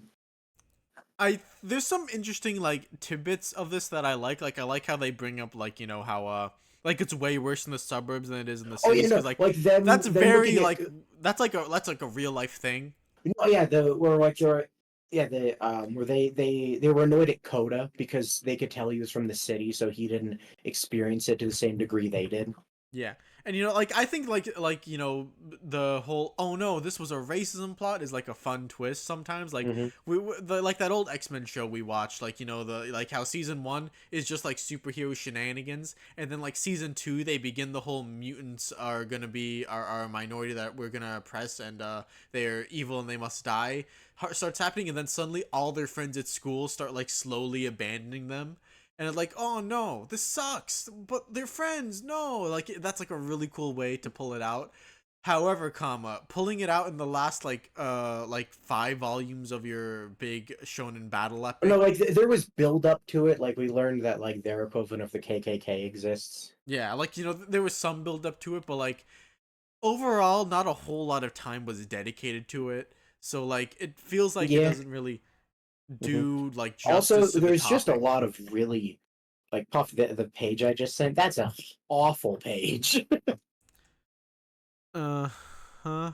There's some interesting like tidbits of this that I like. Like I like how they bring up like how like it's way worse in the suburbs than it is in the Oh yeah, cities no, because like them that's very looking like at that's like a real life thing. oh yeah the where like they're yeah the where they were annoyed at Coda because they could tell he was from the city, so he didn't experience it to the same degree they did. Yeah. And like I think like the whole oh no this was a racism plot is like a fun twist sometimes like Mm-hmm. like that old X-Men show we watched like the like how season 1 is just like superhero shenanigans and then like season 2 they begin the whole mutants are gonna be our minority that we're gonna oppress and they're evil and they must die starts happening and then suddenly all their friends at school start like slowly abandoning them and it's like oh no this sucks but they're friends no like that's like a really cool way to pull it out however pulling it out in the last like 5 volumes of your big shonen battle No, epic. like there was build up to it. Like we learned that like their equivalent of the KKK exists. Yeah, like there was some build up to it but like overall not a whole lot of time was dedicated to it so like it feels like it Yeah. doesn't really Hmm. do like Also, justice to the there's just a topic. lot of really like Puff the page I just sent. That's a awful page. uh huh.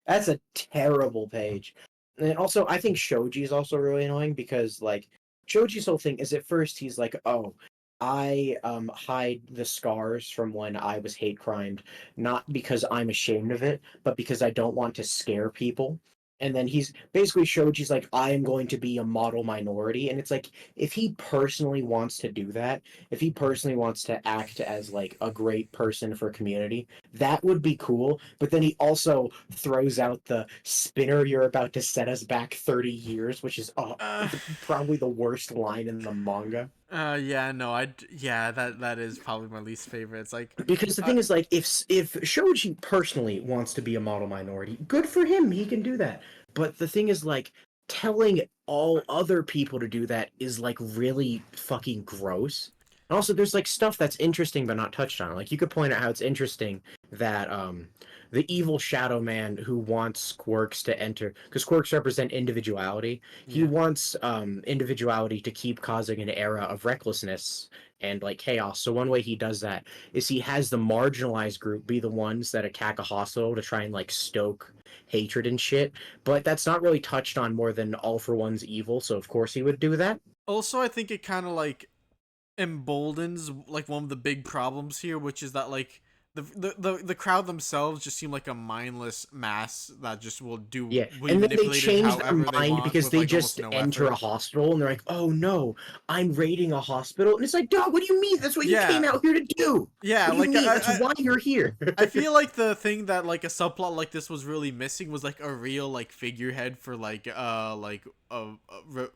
That's a terrible page. And also, I think Shoji is also really annoying because like Shoji's whole thing is at first he's like, oh, I hide the scars from when I was hate crimed, not because I'm ashamed of it, but because I don't want to scare people. And then he's basically Shoji's like, I am going to be a model minority. And it's like, if he personally wants to do that, if he personally wants to act as like a great person for community, that would be cool. But then he also throws out the spinner, you're about to set us back 30 years, which is uh probably the worst line in the manga. yeah, no, yeah, that is probably my least favorite. It's like, Because the thing is, like, if Shoji personally wants to be a model minority, good for him. He can do that. But the thing is, like, telling all other people to do that is like really fucking gross. And also, there's like stuff that's interesting but not touched on. Like, you could point out how it's interesting that the evil Shadow Man who wants quirks to enter, because quirks represent individuality. He yeah. wants individuality to keep causing an era of recklessness and like chaos. So one way he does that is he has the marginalized group be the ones that attack a hospital to try and like stoke hatred and shit. But that's not really touched on more than All for One's evil. So of course he would do that. Also, I think it kind of like emboldens like one of the big problems here, which is that like the crowd themselves just seem like a mindless mass that just will Yeah, be and then they manipulated change their however they mind want because with they like almost just no enter a effort. hospital and they're like, "Oh no, I'm raiding a hospital," and it's like, "Dog, what do you mean? That's what you Yeah, came out here to do. yeah, What do you like mean? That's why you're here." I feel like the thing that like a subplot like this was really missing was like a real like figurehead for like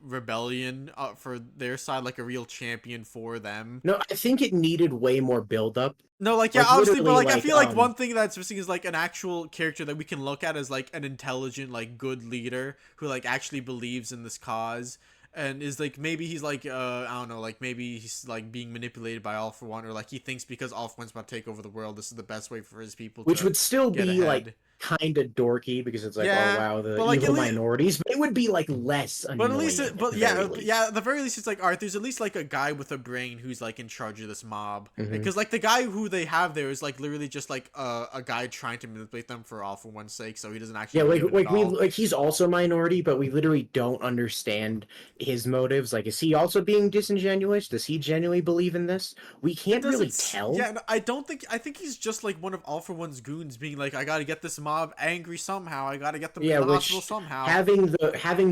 rebellion for their side, like a real champion for them. No, I think it needed way more build up. No, like yeah, Like obviously, but literally, like I like feel like one thing that's missing is like an actual character that we can look at as like an intelligent, like good leader who like actually believes in this cause and is like maybe he's like I don't know, like maybe he's like being manipulated by All for One or like he thinks because All for One's about to take over the world, this is the best way for his people which to would still get be like ahead. kind of dorky because it's like, oh Yeah, wow, the but like at evil least minorities, but it would be like less but at least, annoying at but the very yeah, least. at the very least, it's like, all right, there's at least like a guy with a brain who's like in charge of this mob. Hmm. Because like the guy who they have there is like literally just like a guy trying to manipulate them for All for One's sake, so he doesn't actually Yeah, believe it at we all. like he's also a minority, but we literally don't understand his motives. Like, is he also being disingenuous? Does he genuinely believe in this? We It can't really doesn't. tell. Yeah, no, I don't think. I think he's just like one of All for One's goons, being like, I gotta get this mob angry somehow. I gotta get them to Yeah, the hospital which somehow. having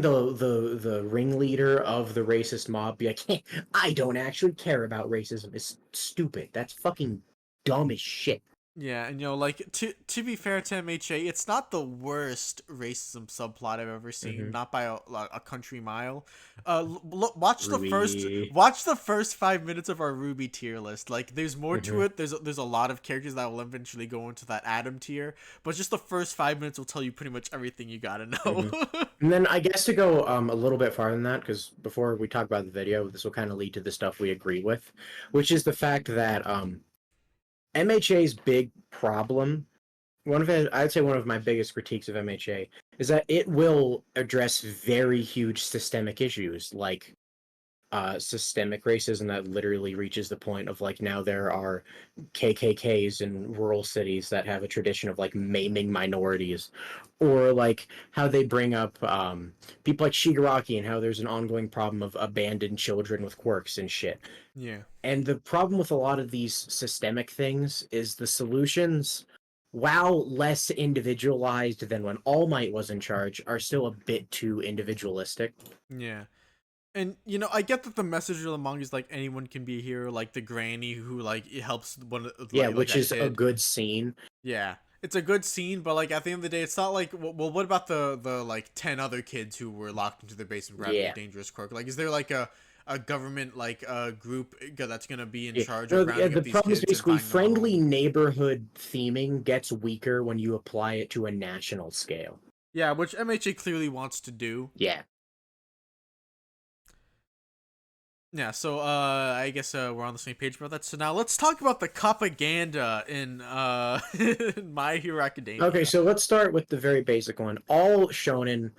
the ringleader of the racist mob be like, hey, I don't actually care about racism is stupid. That's fucking dumb as shit. Yeah, and like to be fair to MHA, it's not the worst racism subplot I've ever seen, Mm-hmm. not by a country mile. RWBY. Watch the first 5 minutes of our RWBY tier list. Like, there's more to Mm-hmm. it. There's a lot of characters that will eventually go into that Adam tier, but just the first 5 minutes will tell you pretty much everything you gotta know. Mm-hmm. And then I guess to go a little bit farther than that, because before we talk about the video, this will kind of lead to the stuff we agree with, which is the fact that MHA's big problem, I'd say one of my biggest critiques of MHA, is that it will address very huge systemic issues like systemic racism that literally reaches the point of like now there are KKKs in rural cities that have a tradition of like maiming minorities, or like how they bring up people like Shigaraki and how there's an ongoing problem of abandoned children with quirks and shit. Yeah. And the problem with a lot of these systemic things is the solutions, while less individualized than when All Might was in charge, are still a bit too individualistic. Yeah. And I get that the message of the manga is like anyone can be a hero, like the granny who like it helps one Yeah, like which a is a kid. good scene. Yeah, it's a good scene, but like at the end of the day, it's not like well, what about the like 10 other kids who were locked into their basement grabbing a Yeah. dangerous quirk? Like, is there like a government like group that's gonna be in Yeah. charge No, of yeah, rounding the up these problem is kids and basically finding them a friendly home? neighborhood theming gets weaker when you apply it to a national scale. Yeah, which MHA clearly wants to do. Yeah. Yeah, so I guess we're on the same page about that. So now let's talk about the Copaganda in in My Hero Okay, Academia. so let's start with the very basic one. All shonen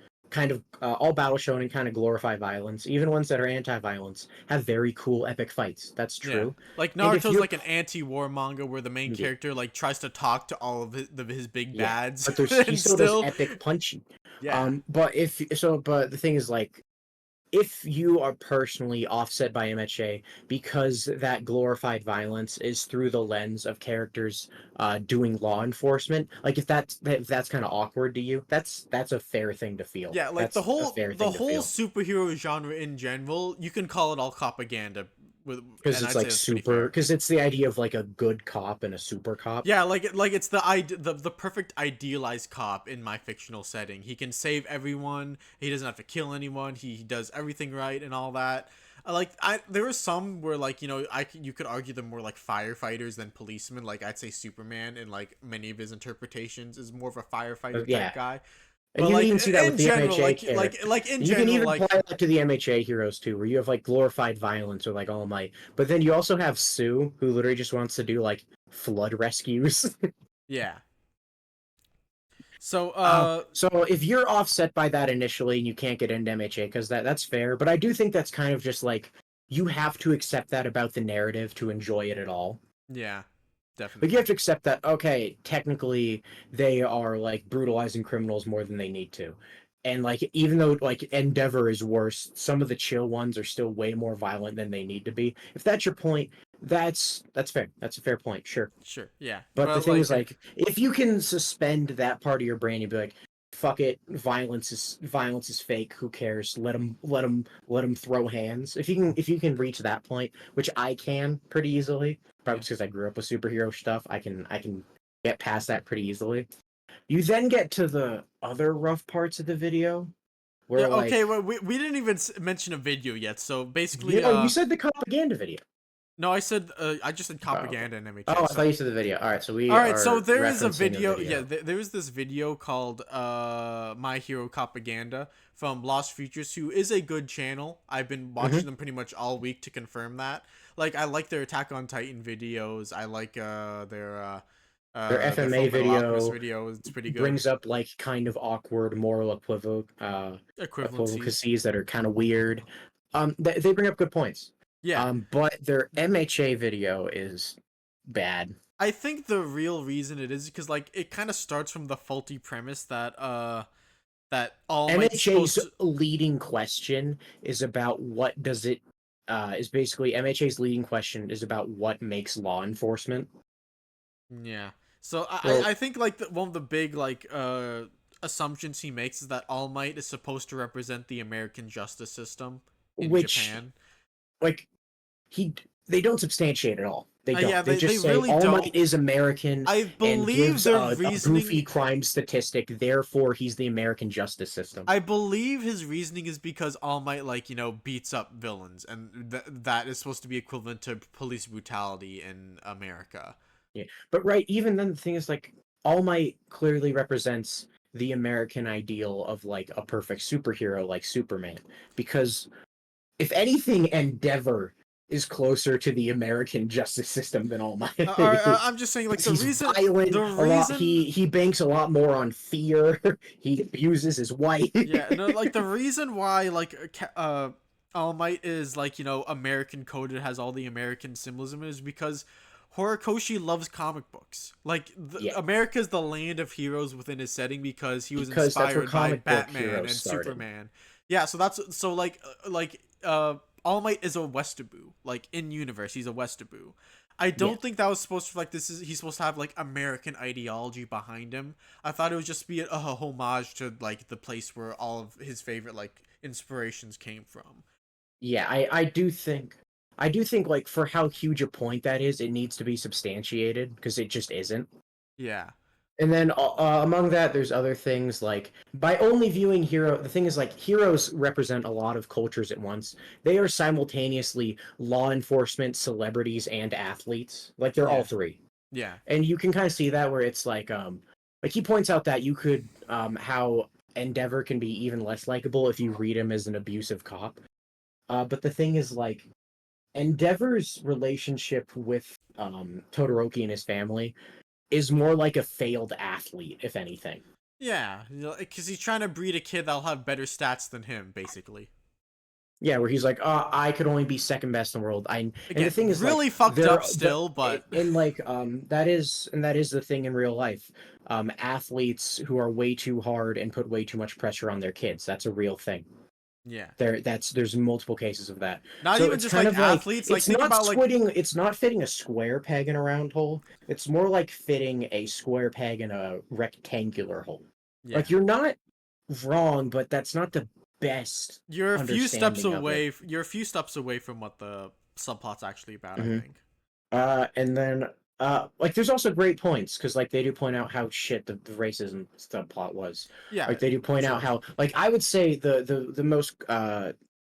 all battle shonen kind of glorify violence. Even ones that are anti-violence have very cool epic fights. That's Yeah, true. like And if Naruto's you're like an anti-war manga where the main yeah, character like tries to talk to all of his big yeah, bads, but he and still does still, epic punching. yeah, But the thing is like if you are personally offset by MHA because that glorified violence is through the lens of characters doing law enforcement, like if that's kind of awkward to you, that's a fair thing to feel. yeah, like That's a fair the thing to whole feel superhero genre in general, you can call it all propaganda, because and it's I'd say like that's pretty super fair. because it's the idea of like a good cop and a super cop. Yeah, like it's the perfect idealized cop in my fictional setting. He can save everyone. He doesn't have to kill anyone. He does everything right and all that. There were some where like you could argue them more like firefighters than policemen. Like I'd say Superman in like many of his interpretations is more of a firefighter type Yeah, guy. and But you can like even see that with in the general, MHA character. in You can general, even apply like that to the MHA heroes too, where you have like glorified violence or like All Might. But then you also have Sue, who literally just wants to do like flood rescues. yeah. So So if you're offset by that initially and you can't get into MHA, because that's fair. But I do think that's kind of just like you have to accept that about the narrative to enjoy it at all. yeah, Like you definitely. have to accept that, okay, technically they are like brutalizing criminals more than they need to. And like even though like Endeavor is worse, some of the chill ones are still way more violent than they need to be. If that's your point, that's fair. That's a fair point, sure. Sure. Yeah. But the But thing is like like if you can suspend that part of your brain and be like, fuck it, violence is fake, who cares? Let them throw hands. If you can reach that point, which I can pretty easily, probably yeah. because I grew up with superhero stuff, I can get past that pretty easily. You then get to the other rough parts of the video Yeah, where okay, like well, we didn't even mention a video yet. So basically you said the propaganda video. no, I said I just said Oh, okay. Copaganda and Oh, MHA. I thought So you said the video. All right, so we all right, so are there is a referencing a video. Yeah, video. there is this video called My Hero Copaganda from Lost Futures, who is a good channel. I've been Mm-hmm. watching them pretty much all week to confirm that. Like I like their Attack on Titan videos. I like Their their FMA Full Metal Alchemist video video. It's pretty good. brings up like kind of awkward moral Equivalencies. equivalencies that are kind of weird. They bring up good points. Yeah, But their MHA video is bad. I think the real reason it is because like it kind of starts from the faulty premise that All Might's MHA's supposed to. leading question is about what does it is basically MHA's leading question is about what makes law enforcement. Yeah. So Well, I think like one of the big like assumptions he makes is that All Might is supposed to represent the American justice system in which Japan. like he they don't substantiate at all. They Yeah, don't. They they just say really All don't. Might is American I and believe gives their a goofy reasoning. crime statistic. Therefore, he's the American justice system. I believe his reasoning is because All Might, like, beats up villains, and that is supposed to be equivalent to police brutality in America. Yeah, but right, even then, the thing is like All Might clearly represents the American ideal of like a perfect superhero like Superman, because if anything, Endeavor is closer to the American justice system than All Might is. I'm just saying, like, Because he's violent the a lot. reason, He banks a lot more on fear. He abuses his wife. yeah, no, like, the reason why, like, All Might is, like, American coded, has all the American symbolism is because Horikoshi loves comic books. Like, Yeah, America's the land of heroes within his setting because he was because that's where inspired by comic book Batman heroes and started. Superman. Yeah, so All Might is a Westerbu. Like, in universe, he's a Westerbu. I Yeah. don't think that was supposed to, like, he's supposed to have, like, American ideology behind him. I thought it would just be a homage to, like, the place where all of his favorite, like, inspirations came from. Yeah, I do think like for how huge a point that is, it needs to be substantiated because it just isn't. Yeah. And then among that, there's other things like by only viewing hero. The thing is like heroes represent a lot of cultures at once. They are simultaneously law enforcement, celebrities, and athletes. Like they're all Yeah. three, Yeah. and you can kind of see that where it's like he points out that you could how Endeavor can be even less likable if you read him as an abusive cop. But the thing is like Endeavor's relationship with Todoroki and his family is more like a failed athlete, if anything. Yeah. Because he's trying to breed a kid that'll have better stats than him, basically. Yeah, where he's like, I could only be second best in the world. And the Again, thing is like really fucked there up but still, but in like that is the thing in real life. Athletes who are way too hard and put way too much pressure on their kids. That's a real thing. yeah. There's multiple cases of that. Not So even it's just kind like of like athletes, like think about like it's not fitting a square peg in a round hole. It's more like fitting a square peg in a rectangular hole. yeah. Like you're not wrong, but that's not the best understanding of it. You're a few steps away from what the subplot's actually about, I Hmm. think. And then like there's also great points because like they do point out how shit the racism subplot was. Yeah, Like they do point out true. how like I would say the most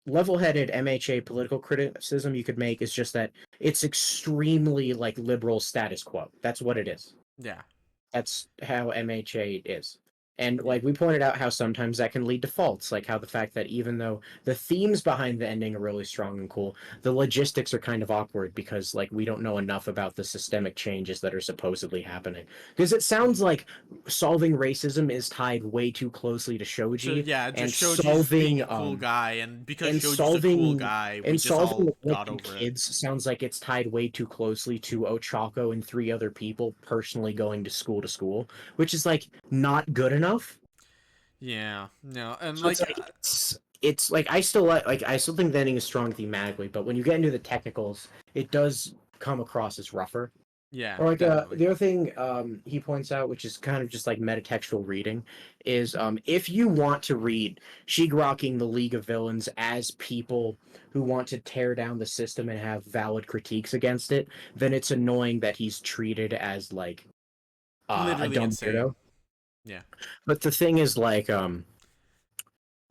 level-headed MHA political criticism you could make is just that it's extremely like liberal status quo. That's what it is. Yeah. That's how MHA is. And Yeah. like we pointed out how sometimes that can lead to faults, like how the fact that even though the themes behind the ending are really strong and cool, the logistics are kind of awkward because like we don't know enough about the systemic changes that are supposedly happening. Because it sounds like solving racism is tied way too closely to So Shoji yeah, and just Shoji's being solving a cool guy, and because and Shoji's a cool solving guy, we and just solving all got afflicted over it. kids sounds like it's tied way too closely to Ochako and three other people personally going to school, which is like not good enough. Yeah. No, and So it's like like it's like I still think the ending is strong thematically, but when you get into the technicals, it does come across as rougher. yeah, Or like definitely. the other thing he points out, which is kind of just like metatextual reading, is if you want to read Shigaraki the League of Villains as people who want to tear down the system and have valid critiques against it, then it's annoying that he's treated as like a Literally dumb insane. weirdo. Yeah. But the thing is like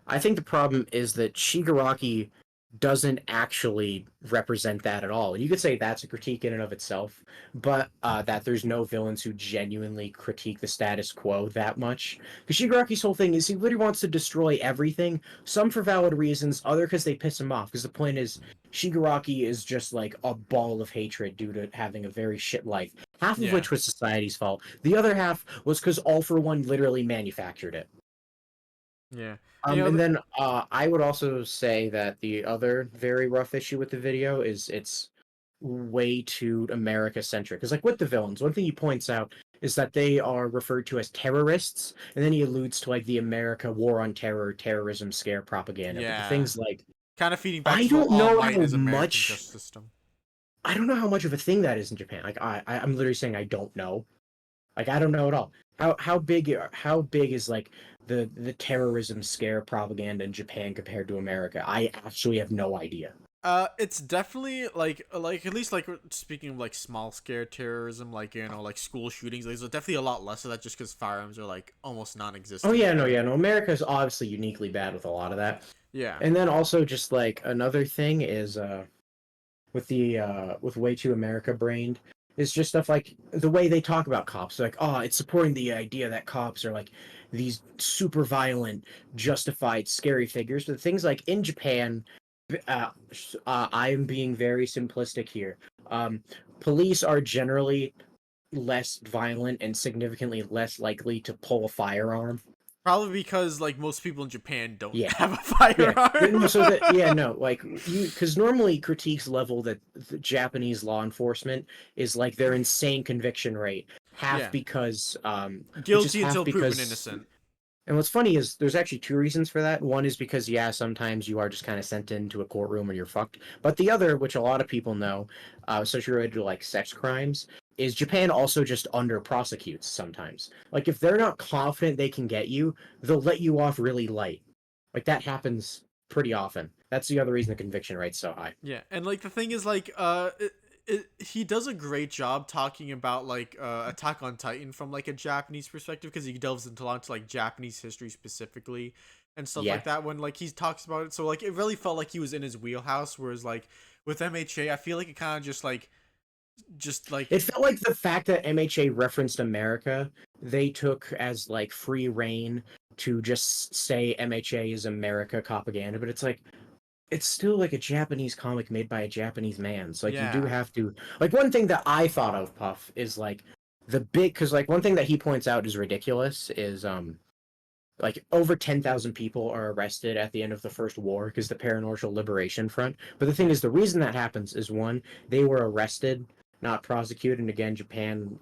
I think the problem is that Shigaraki doesn't actually represent that at all. And you could say that's a critique in and of itself, but that there's no villains who genuinely critique the status quo that much. Because Shigaraki's whole thing is he literally wants to destroy everything, some for valid reasons, other because they piss him off. Because the point is, Shigaraki is just like a ball of hatred due to having a very shit life, half of Yeah. which was society's fault. The other half was because All for One literally manufactured it. Yeah. And then I would also say that the other very rough issue with the video is it's way too America centric. Because like with the villains, one thing he points out is that they are referred to as terrorists, and then he alludes to like the America war on terror, terrorism scare propaganda. But the Yeah. thing's like Kind of feeding back I to the don't All know Might how is American much justice system. I don't know how much of a thing that is in Japan. Like I'm literally saying I don't know. Like I don't know at all. How big is like the terrorism scare propaganda in Japan compared to America? I actually have no idea. It's definitely like at least like speaking of like small scale terrorism, like like school shootings. Like, there's definitely a lot less of that just because firearms are like almost Oh non-existent yeah, there. no. America is obviously uniquely bad with a lot of that. Yeah, And then also just like another thing is with the with way too America brained is just stuff like the way they talk about cops. Like, oh, it's supporting the idea that cops are like these super violent, justified, scary figures. But things like in Japan, uh, I am being very simplistic here. Um, Police are generally less violent and significantly less likely to pull a firearm. probably because like most people in Japan don't Yeah, have a yeah. firearm. No, so that yeah, no, like you because normally critiques level that the Japanese law enforcement is like their insane conviction rate, half Yeah, because which is guilty half until proven because innocent. and what's funny is there's actually two reasons for that. One is because yeah, sometimes you are just kind of sent into a courtroom and you're fucked. But the other, which a lot of people know, especially related to like sex crimes, is Japan also just under prosecutes sometimes. Like if they're not confident they can get you, they'll let you off really light. Like that happens pretty often. That's the other reason the conviction rate's so high. Yeah, and like the thing is like he does a great job talking about like Attack on Titan from like a Japanese perspective because he delves into a lot into like Japanese history specifically and stuff Yeah. like that when like he talks about it. So like it really felt like he was in his wheelhouse. Whereas like with MHA, I feel like it kind of just like It felt like the fact that MHA referenced America, they took as like free reign to just say MHA is America propaganda, but it's like it's still like a Japanese comic made by a Japanese man. So like you do yeah have to like one thing that I thought of Puff is like the big because like one thing that he points out is ridiculous is like over 10,000 people are arrested at the end of the first war because the Paranormal Liberation Front. But the thing yeah is, the reason that happens is one, they were arrested, not prosecuted. And again, Japan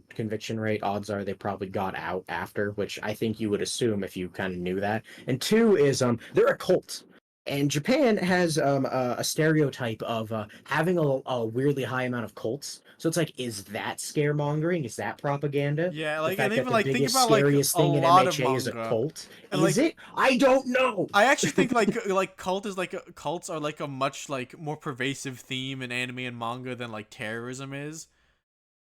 conviction rate odds are they probably got out after, which I think you would assume if you kind of knew that. And two is they're a cult. And Japan has a stereotype of having a weirdly high amount of cults. So it's like, is that scaremongering? Is that propaganda? yeah The like and fact that even the like think biggest, about like scariest a thing in lot of MHA is a manga cult? and Is like it? I don't know. I actually think like cult is like cults are like a much like more pervasive theme in anime and manga than like terrorism is.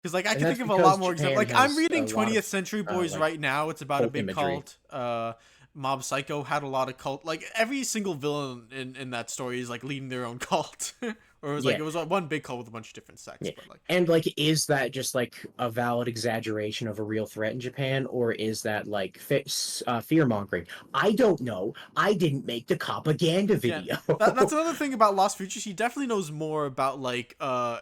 Because like I And can that's think of a lot because more examples. Japan Like I'm has a reading lot of 20th Century Boys like right now. It's about a cult big imagery. cult. Mob Psycho had a lot of cult. Like every single villain in that story is like leading their own cult, or Yeah, it was like one big cult with a bunch of different sects. yeah. But like And like, is that just like a valid exaggeration of a real threat in Japan, or is that like fear mongering? I don't know. I didn't make the propaganda yeah, video. that's another thing about Lost Futures. He definitely knows more about like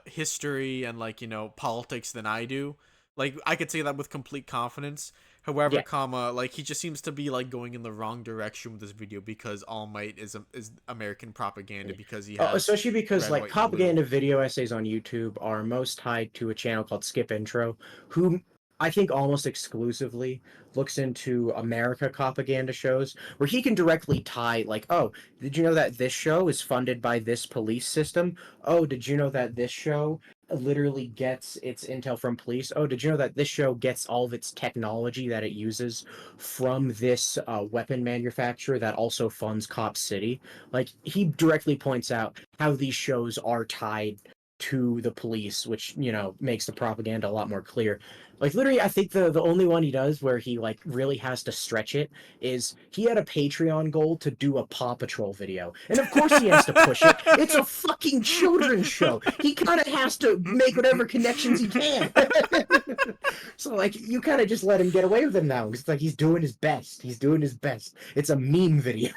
history and like politics than I do. Like I could say that with complete confidence. However, Yeah. comma like he just seems to be like going in the wrong direction with this video because All Might is American propaganda because he has Especially because red, like white, and blue. propaganda video essays on YouTube are most tied to a channel called Skip Intro, who I think almost exclusively looks into America propaganda shows where he can directly tie like, oh, did you know that this show is funded by this police system? Oh, did you know that this show literally gets its intel from police? Oh, did you know that this show gets all of its technology that it uses from this weapon manufacturer that also funds Cop City? Like he directly points out how these shows are tied to the police, which makes the propaganda a lot more clear. Like literally, I think the only one he does where he like really has to stretch it is he had a Patreon goal to do a Paw Patrol video, and of course he has to push it. It's a fucking children's show. He kind of has to make whatever connections he can. So like you kind of just let him get away with it now. It's like he's doing his best. He's doing his best. It's a meme video.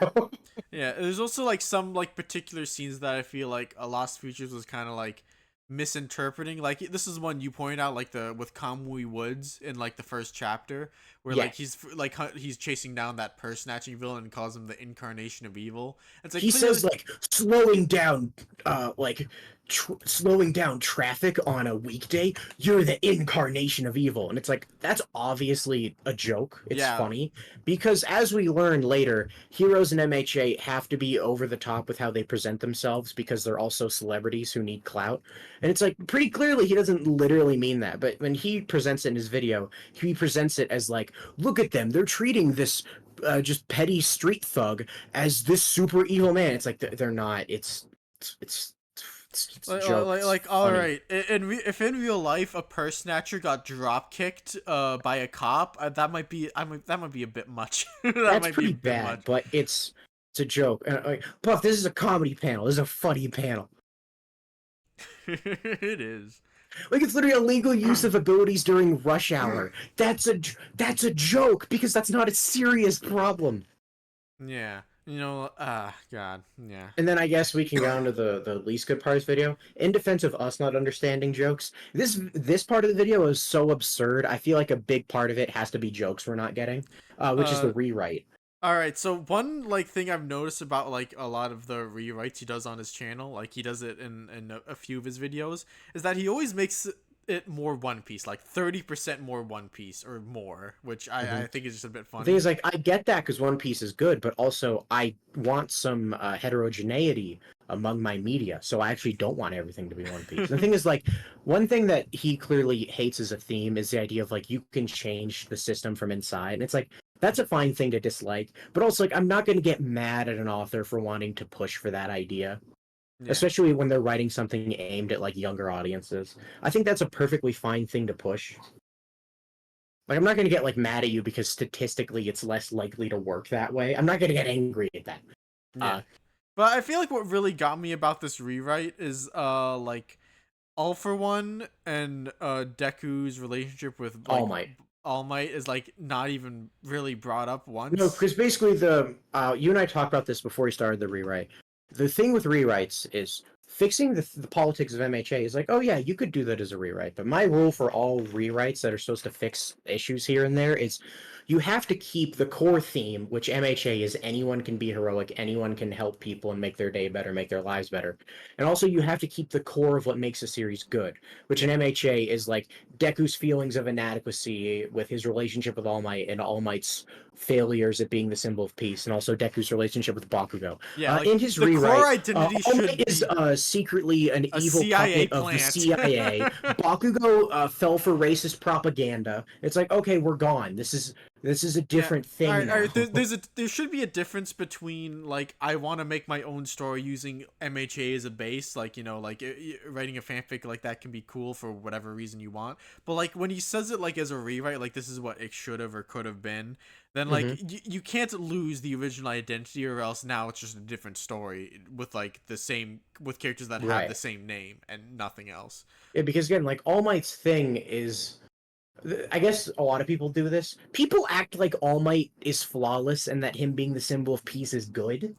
Yeah, there's also like some like particular scenes that I feel like a Lost Futures was kind of like misinterpreting. Like this is one you pointed out, like the with Kamui Woods in like the first chapter, where Yeah. like he's chasing down that purse snatching villain and calls him the incarnation of evil. It's like He clearly, says like slowing down traffic on a weekday, you're the incarnation of evil. And it's like that's obviously a joke. It's yeah, funny because as we learn later, heroes in MHA have to be over the top with how they present themselves because they're also celebrities who need clout. And it's like pretty clearly he doesn't literally mean that, but when he presents it in his video, he presents it as like, look at them, they're treating this just petty street thug as this super evil man. It's like they're not. It's a joke. It's All funny. right. If in real life a purse snatcher got drop kicked by a cop, that might be a bit much. That That's might be a pretty bit bad, much. but it's a joke. Like, Puff, this is a comedy panel. This is a funny panel. It is. Like it's literally illegal use of abilities during rush hour. That's a joke because that's not a serious problem. Yeah. God. Yeah. And then I guess we can go on to the least good parts video. In defense of us not understanding jokes, this part of the video is so absurd. I feel like a big part of it has to be jokes we're not getting, which is the Uh, rewrite. all right. So one like thing I've noticed about like a lot of the rewrites he does on his channel, like he does it in a few of his videos, is that he always makes it more One Piece, like 30% more One Piece or more, which Mm-hmm. I think is just a bit The thing funny. is, like, I get that because One Piece is good, but also I want some heterogeneity among my media, so I actually don't want everything to be One Piece. The thing is, like, one thing that he clearly hates as a theme is the idea of like you can change the system from inside, and it's like that's a fine thing to dislike, but also like I'm not going to get mad at an author for wanting to push for that idea, Yeah. especially when they're writing something aimed at like younger audiences. I think that's a perfectly fine thing to push. Like, I'm not going to get like mad at you because statistically it's less likely to work that way. I'm not going to get angry at that. Yeah. Uh, But I feel like what really got me about this rewrite is like All For One and Deku's relationship with All like Might. All Might is like not even really brought up No, once. because basically the you and I talked about this before we started the rewrite. The thing with rewrites is fixing the politics of MHA is like, oh yeah, you could do that as a rewrite. But my rule for all rewrites that are supposed to fix issues here and there is you have to keep the core theme, which MHA is anyone can be heroic, anyone can help people and make their day better, make their lives better. And also you have to keep the core of what makes a series good, which in Yeah. MHA is like Deku's feelings of inadequacy with his relationship with All Might and All Might's failures at being the symbol of peace, and also Deku's relationship with Bakugo. Yeah, like In his the core rewrite, identity All Might should is be secretly an a evil CIA puppet of the plant. CIA. Bakugo fell for racist propaganda. It's like, okay, we're gone. This is a Yeah. different thing All now. right. There should be a difference between like I want to make my own story using MHA as a base, like like writing a fanfic like that can be cool for whatever reason you want. But like when he says it like as a rewrite, like this is what it should have or could have been, then like Hmm. you can't lose the original identity, or else now it's just a different story with like the same with characters that have the Right. same name and nothing else. Yeah, because again, like All Might's thing is I guess a lot of people do this. People act like All Might is flawless and that him being the symbol of peace is good.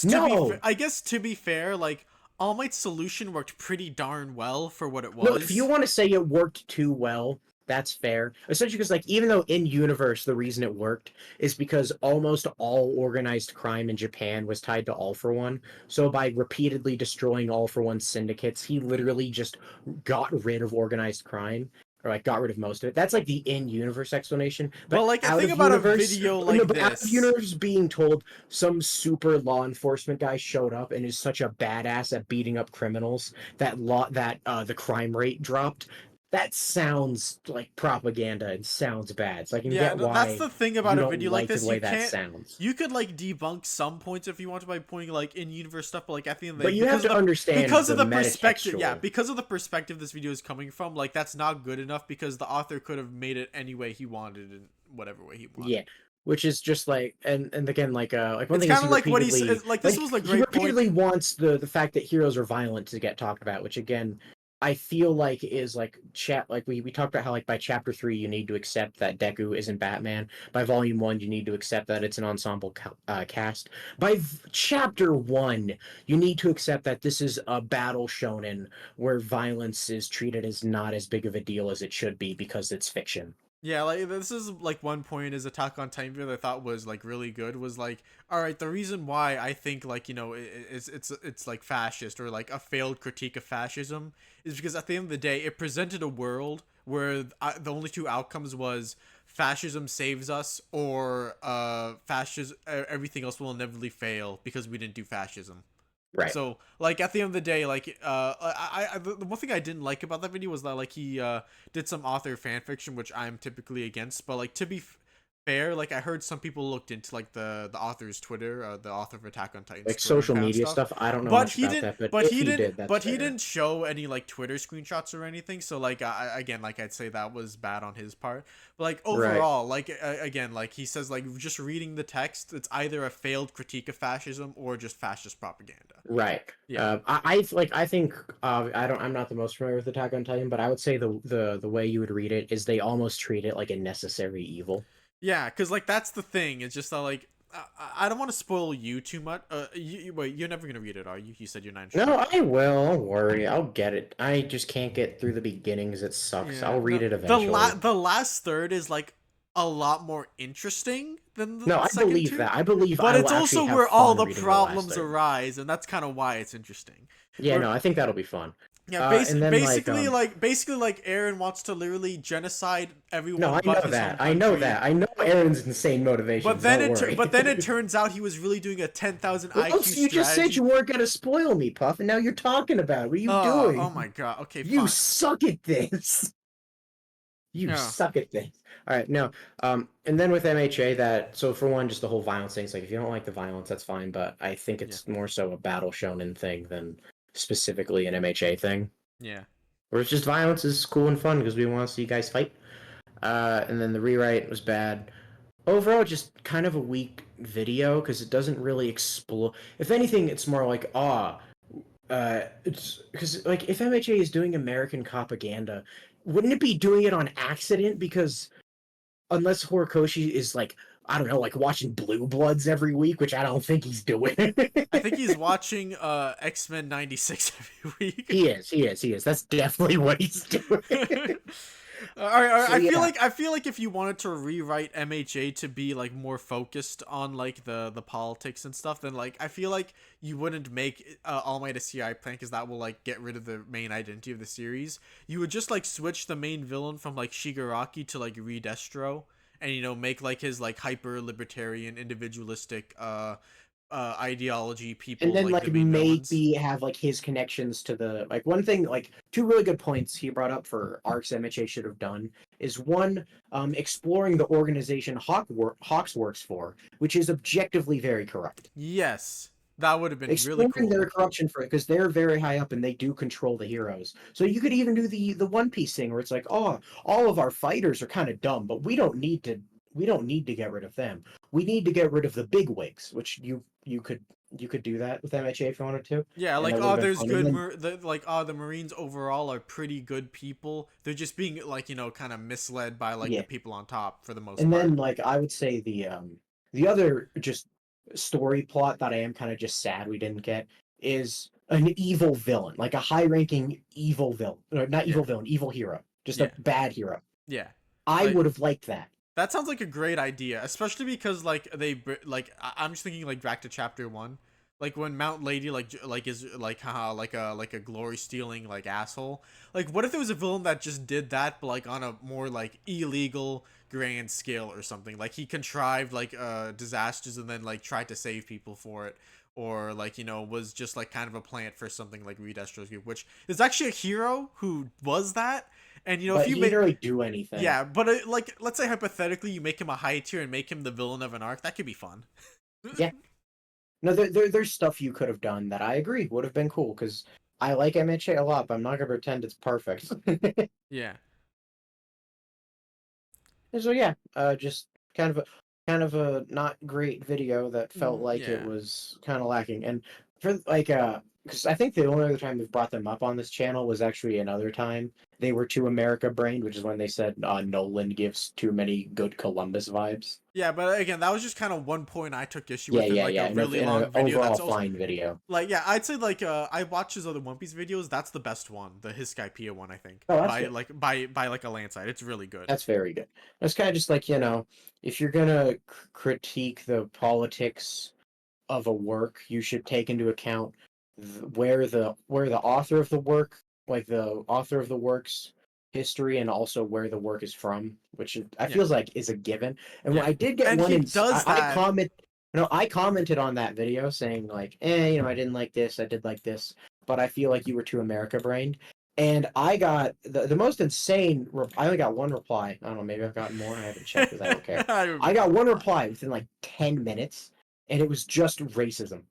No, I guess to be fair, like All Might's solution worked pretty darn well for what it no. If you was. want to say it worked too well, that's fair. Especially because, like, even though in universe the reason it worked is because almost all organized crime in Japan was tied to All for One. So by repeatedly destroying All for One syndicates, he literally just got rid of organized crime. Or like got rid of most of it. That's like the in-universe explanation. But But like a out thing of about a universe, video no, like but out of this, universe being told some super law enforcement guy showed up and is such a badass at beating up criminals that the crime rate dropped. That sounds like propaganda and sounds bad. So I can yeah, get that's why the thing you about a don't video like like the this. way that sounds. You could like debunk some points if you want to by pointing like in universe stuff, but like at the end of the But day, you have to understand because of the the perspective, yeah, metatextual. because of the perspective this video is coming from, like that's not good enough because the author could have made it any way he wanted in whatever way he Yeah. wanted. Which is just like and again like one It's thing is kind of like what he said. Like this was a he great point. repeatedly wants the fact that heroes are violent to get talked about, which again I feel like is like chat like we talked about how like by chapter 3 you need to accept that Deku isn't Batman. By volume 1 you need to accept that it's an ensemble cast. By chapter 1 you need to accept that this is a battle shonen where violence is treated as not as big of a deal as it should be because it's fiction. Yeah, like this is like one point is Attack on Titan video that I thought was like really good was like, all right, the reason why I think like it's like fascist or like a failed critique of fascism is because at the end of the day it presented a world where the only two outcomes was fascism saves us or fascism everything else will inevitably fail because we didn't do fascism. Right. So like at the end of the day, like the one thing I didn't like about that video was that like he did some author fan fiction, which I'm typically against. But like to be fair, like I heard some people looked into like the author's Twitter, the author of Attack on Titan's Like Twitter and social found media stuff. stuff, I don't know But much he about didn't. that, but But if he he didn't. did, that's But he fair. didn't show any like Twitter screenshots or anything. So like again, like I'd say that was bad on his part. But like Right. overall, like again, like he says, like just reading the text, it's either a failed critique of fascism or just fascist propaganda. Right. Yeah. I think I'm not the most familiar with Attack on Titan, but I would say the way you would read it is they almost treat it like a necessary evil. Yeah, because like that's the thing. It's just that like I don't want to spoil you too much. Wait, you're never gonna read it, are you? You said you're not interested. No, I will. Don't worry. I'll get it. I just can't get through the beginnings. It sucks. Yeah, I'll read no. it eventually. The last third is like a lot more interesting than the No, I second believe two, that. I believe but I will it's actually also have where all fun the reading the last problems third. arise, and that's kind of why it's interesting. Yeah, Where no, I think that'll be fun. yeah, And then basically like Aaron wants to literally genocide no, everyone I know but his home that. I know country. that. I know Aaron's insane But motivations. then Don't worry. but then it turns out he was really doing a 10,000 Well, IQ so you just said strategy. you weren't gonna spoil me, Puff, and now you're talking about it. What are you Oh doing? my god. Okay, You fine. suck at this. You Yeah. suck at things. All right, no. And then with MHA, that so for one, just the whole violence thing. It's like if you don't like the violence, that's fine. But I think Yeah. it's more so a battle shonen thing than specifically an MHA thing. Yeah. Where it's just violence is cool and fun because we want to see you guys fight. And then the rewrite was bad. Overall, just kind of a weak video because it doesn't really explore. If anything, it's more like it's because like if MHA is doing American propaganda, wouldn't it be doing it on accident? Because unless Horikoshi is like I don't know, like watching Blue Bloods every week, which I don't think he's doing. I think he's watching X-Men 96 every week. He is. That's definitely what he's doing. All right, So yeah, I feel like if you wanted to rewrite MHA to be like more focused on like the politics and stuff, then like I feel like you wouldn't make All Might a CI plan because that will like get rid of the main identity of the series. You would just like switch the main villain from like Shigaraki to like Redestro, and make like his like hyper libertarian individualistic ideology and people then like the like main villains. maybe have like his connections to the like one thing like two really good points he brought up for arcs MHA should have done is one exploring the organization Hawks works for, which is objectively very corrupt. Yes, that would have been really Exploring cool. their corruption for it because they're very high up and they do control the heroes. So you could even do the One Piece thing where it's like, oh, all of our fighters are kind of dumb, but we don't need to get rid of them. We need to get rid of the big wigs, which you could do that with MHA if you wanted to, Yeah, and like that would have been there's fun. And good then the Marines overall are pretty good people. They're just being like kind of misled by like yeah, the people on top for the most and part. then like I would say the other just story plot that I am kind of just sad we didn't get is an evil villain, like a high-ranking evil villain, or not Yeah, evil villain, evil hero, just a yeah, bad hero. yeah. I Like would have liked that. that sounds like a great idea, especially because like I'm just thinking like back to chapter 1. Like when Mount Lady like is like haha like a glory stealing like asshole. Like what if there was a villain that just did that but like on a more like illegal grand scale or something? Like he contrived like disasters and then like tried to save people for it, or like was just like kind of a plant for something like Redestro's group, which is actually a hero who was that. And if But you he didn't make really do anything. yeah, but like let's say hypothetically you make him a high tier and make him the villain of an arc, that could be fun. Yeah. No, there's stuff you could have done that I agree would have been cool because I like MHA a lot, but I'm not gonna pretend it's perfect. Yeah. So yeah, just kind of a not great video that felt like it Yeah. was kind of lacking. And for like because I think the only other time we've brought them up on this channel was actually another time they were too America brained, which is when they said Nolan gives too many good Columbus vibes. Yeah, but again, that was just kind of one point I took issue Yeah, with in yeah, like a yeah. really In an long video overall that's also fine video. like yeah, I'd say like I watched his other One Piece videos, that's the best one, the Hiskai Pia one I think. Oh, that's By good. like by like a landslide. It's really good. That's very good. It's kind of just like, if you're gonna critique the politics of a work, you should take into account where the author of the work, like the author of the work's history, and also where the work is from, which I Yeah. feels like is a given. And Yeah. I did get And one he in does I that. comment. No, I commented on that video saying like, I didn't like this, I did like this, but I feel like you were too America brained. And I got the most insane. I only got one reply. I don't know. Maybe I've gotten more. I haven't checked because I don't care. I I remember got one reply. reply within like 10 minutes, and it was just racism.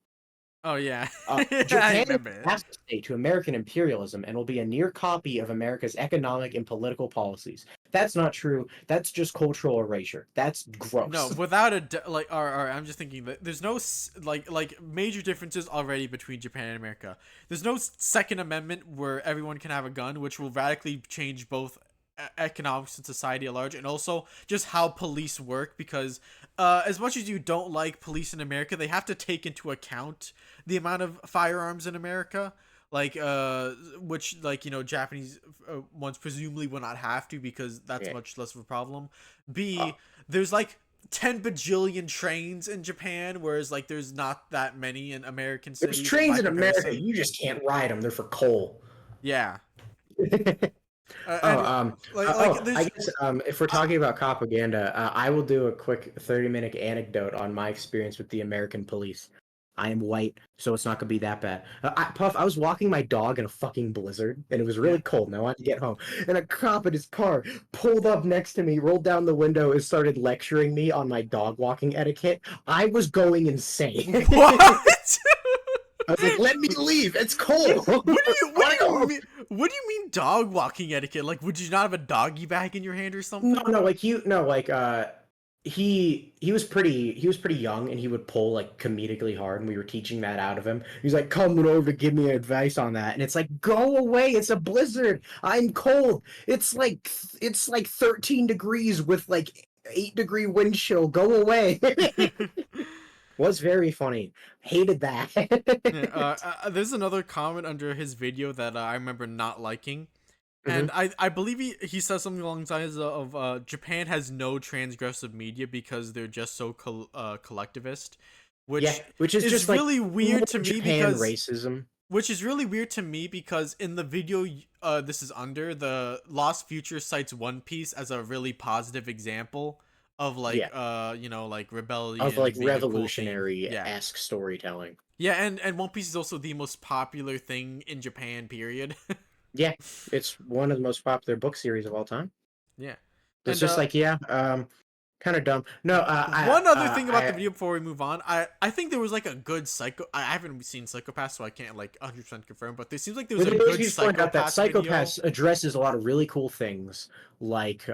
Oh yeah, I Japan is remember it. a vassal state to American imperialism and will be a near copy of America's economic and political policies. That's not true. That's just cultural erasure. That's No, gross. without like, or I'm just thinking that there's no like major differences already between Japan and America. There's no Second Amendment where everyone can have a gun, which will radically change both economics and society at large, and also just how police work. Because as much as you don't like police in America, they have to take into account the amount of firearms in America. Like which, like, Japanese ones presumably will not have to, because that's Yeah. much less of a problem. Uh, B, there's like 10 bajillion trains in Japan, whereas like there's not that many in American there's cities trains by in America. comparison. You just can't ride them. They're for coal. Yeah. Oh, And like I there's guess if we're uh, talking about propaganda, I will do a quick 30-minute anecdote on my experience with the American police. I am white, so it's not gonna be that bad. Puff, I was walking my dog in a fucking blizzard, and it was yeah. really cold, and I wanted to get home. And a cop in his car pulled up next to me, rolled down the window, and started lecturing me on my dog walking etiquette. I was going insane. What? I was like, "Let me leave. It's What, cold. what do I you want to go home." what do you mean dog walking etiquette? Like, would you not have a doggy bag in your hand or No, something? no, like you, no, like he was pretty young, and he would pull like comedically hard, and we were teaching that out of him. He's like coming over to give me advice on that, and it's like, go away, it's a blizzard, I'm cold, it's like 13 degrees with like 8-degree wind chill, go away. Was very funny, hated that. Yeah, there's another comment under his video that I remember not liking. Hmm. And I believe he says something along the lines of Japan has no transgressive media because they're just so collectivist, Yeah, which which is is just like really more weird to me Japan because racism. in the video this is under, the Lost Future cites One Piece as a really positive example of like Yeah, like of rebellion like being a cool theme. revolutionary Yeah. esque storytelling. Yeah, and One Piece is also the most popular thing in Japan, period. Yeah, it's one of the most popular book series of all time. Yeah. So it's And just like, yeah, kind of dumb. No, one other thing about the video before we move on, I think there was like a good I haven't seen Psychopath, so I can't like 100% confirm, but there seems like there was well, a they good basically just point out that Psychopath video. Psychopaths addresses a lot of really cool things, like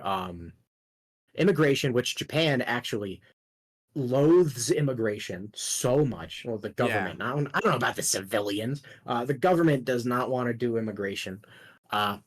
immigration, which Japan actually loathes immigration so much. Well, the Yeah. government. I don't know about the civilians. The government does not want to do immigration. Uh,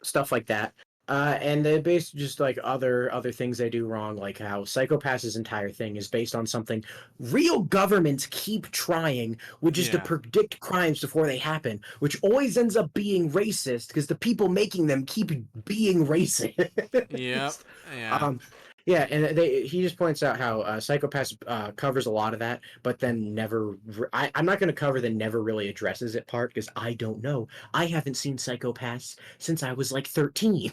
Stuff like that. And they based just like other things they do wrong, like how Psychopath's entire thing is based on something real governments keep trying, which is to Yeah. predict crimes before they happen, which always ends up being racist because the people making them keep being racist. Yep. Yeah. um, yeah, and he just points out how Psychopaths covers a lot of that, but then never. I'm not going to cover the never really addresses it part because I don't know. I haven't seen Psychopaths since I was like 13.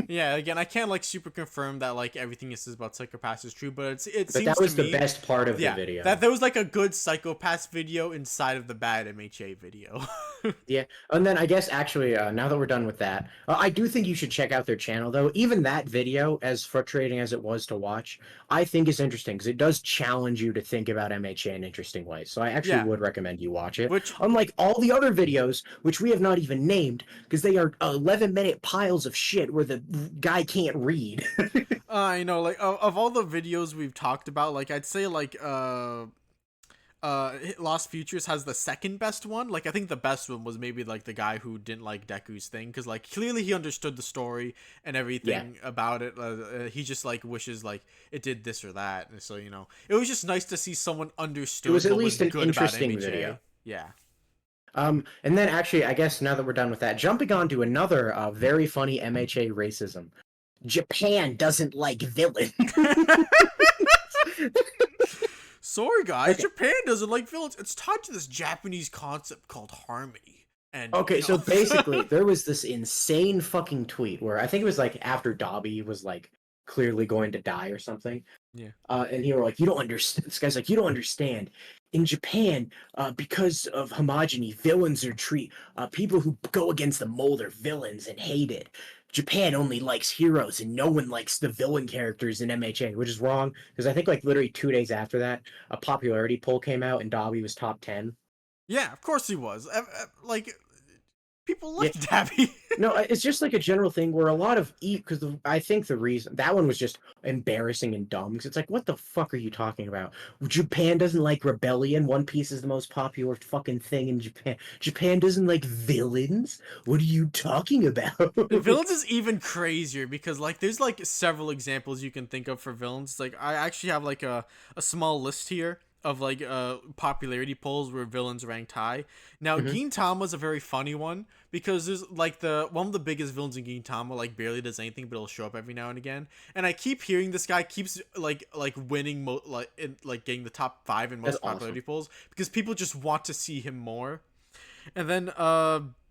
Yeah, again, I can't like super confirm that like everything he says about Psychopaths is true, but it But that seems to was the me, best part of the yeah, video. that there was like a good Psychopaths video inside of the bad MHA video. Yeah, and then I guess actually, now that we're done with that, I do think you should check out their channel. Though even that video, as frustrating as it was to watch, I think is interesting because it does challenge you to think about MHA in interesting ways. So I actually Yeah, would recommend you watch it. which Unlike all the other videos, which we have not even named, because they are 11-minute piles of shit where the guy can't read. like of all the videos we've talked about, like I'd say like Lost Futures has the second best one. Like I think the best one was maybe like the guy who didn't like Deku's thing, because like clearly he understood the story and Yeah, everything about it. He just like wishes like it did this or that, and so it was just nice to see someone it was understood at what was least an good about interesting video. MHA. Yeah. And then actually, I guess now that we're done with that, jumping on to another very funny MHA racism. Japan doesn't like villains. Sorry guys, Okay. Japan doesn't like villains. It's tied to this Japanese concept called harmony. And Okay, so basically, there was this insane fucking tweet where I think it was like after Dobby was like clearly going to die or something. Yeah. And he were like, you don't understand. This guy's like, you don't understand. In Japan, because of homogeny, villains are people who go against the mold are villains and hated. Japan only likes heroes, and no one likes the villain characters in MHA, which is wrong. Because I think like literally 2 days after that, a popularity poll came out, and Dobby was top 10. Yeah, of course he was. Like, people Yeah, liked Dabby. no, it's just like a general thing where a lot of because I think the reason that one was just embarrassing and dumb because it's like, what the fuck are you talking about? Japan doesn't like rebellion. One Piece is the most popular fucking thing in Japan. Japan doesn't like villains. What are you talking about? Villains is even crazier because like there's like several examples you can think of for villains. Like I actually have like a small list here of like popularity polls where villains ranked high. Now Mhm. Gintama's a very funny one because there's like the one of the biggest villains in Gintama like barely does anything but it'll show up every now and again. And I keep hearing this guy keeps like winning like getting the top 5 in That's most awesome. popularity polls because people just want to see him more. And then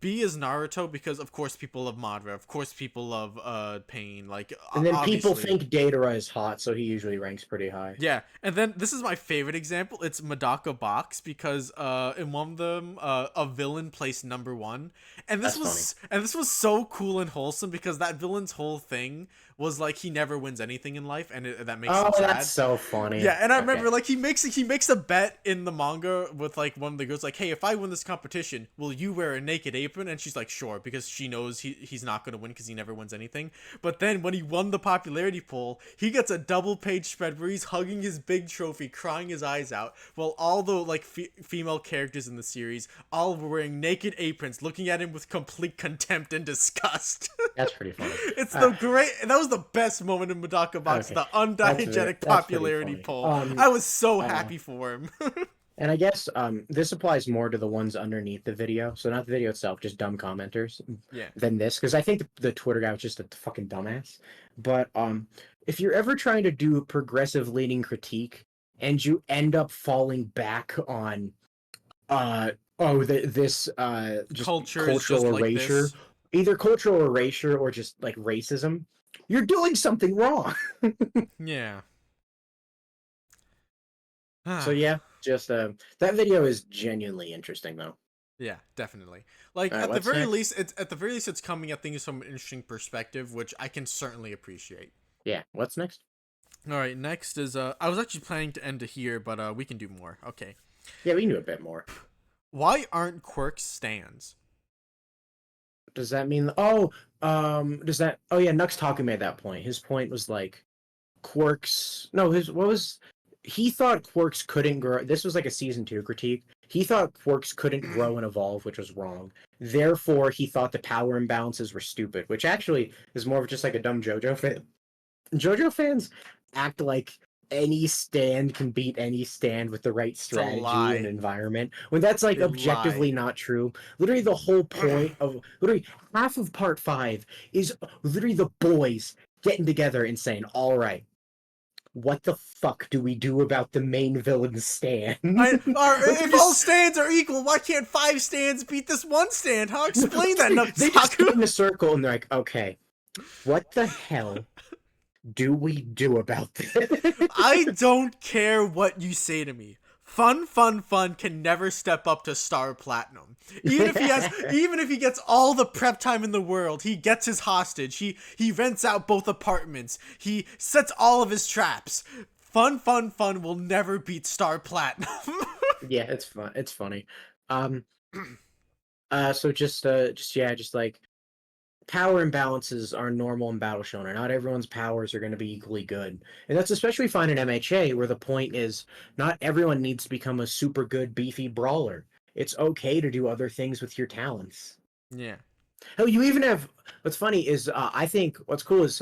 B is Naruto because of course people love Madara. Of course people love Pain. Like And then people obviously. think Datara is hot, so he usually ranks pretty high. Yeah. And then this is my favorite example. It's Madaka Box because in one of them a villain placed number 1. That's funny. And this was so cool and wholesome because that villain's whole thing was like he never wins anything in life and that makes Oh, him that's sad. so funny. Yeah, and I Okay. remember like he makes a bet in the manga with like one of the girls like, "Hey, if I win this competition, will you wear a naked apron?" And she's like, "Sure," because she knows he's not gonna win because he never wins anything. But then when he won the popularity poll, he gets a double page spread where he's hugging his big trophy, crying his eyes out, while all the like female characters in the series all were wearing naked aprons, looking at him with complete contempt and disgust. That's pretty funny. It's Uh, the great. That was the best moment in Madaka Box, okay. the undiegetic That's pretty popularity funny. poll. I was so Uh, happy for him. and I guess this applies more to the ones underneath the video, so not the video itself, just dumb commenters, Yeah. than this, because I think the Twitter guy was just a fucking dumbass. But if you're ever trying to do progressive leaning critique and you end up falling back on this just Culture is just cultural like erasure, this. either cultural erasure or just like racism, you're doing something wrong. Yeah. So yeah, just that video is genuinely interesting though. Yeah, definitely. Like All right, what's next? at the very least, it's coming at things from an interesting perspective, which I can certainly appreciate. Yeah, what's next? All right, next is I was actually planning to end it here, but we can do more. Okay. Yeah, we can do a bit more. Why aren't quirks stands? Does that mean? Oh, does that? Oh yeah, Nux Taku made that point. His point was like quirks. No, his what was? He thought quirks couldn't grow. This was like a season 2 critique. He thought quirks couldn't grow and evolve, which was wrong. Therefore, he thought the power imbalances were stupid, which actually is more of just like a dumb JoJo fan. JoJo fans act like any stand can beat any stand with the right It's a strategy and lie. environment when that's like They objectively lie. not true. Literally the whole point of literally half of part 5 is literally the boys getting together and saying, all right, what the fuck do we do about the main villain stand? If all stands are equal, why can't 5 stands beat this one stand? Huh? Explain that, They just Nutsaku. get in a circle and they're like, okay, what the hell do we do about this? I don't care what you say to me. Fun can never step up to Star Platinum. Even if he gets all the prep time in the world, he gets his hostage. He rents out both apartments. He sets all of his traps. Fun will never beat Star Platinum. Yeah, it's fun. It's funny. Um, so just yeah, just like power imbalances are normal in Battle Shonen. Not everyone's powers are going to be equally good, and that's especially fine in MHA, where the point is not everyone needs to become a super good beefy brawler. It's okay to do other things with your talents. Yeah. Oh, you even have. What's funny is I think what's cool is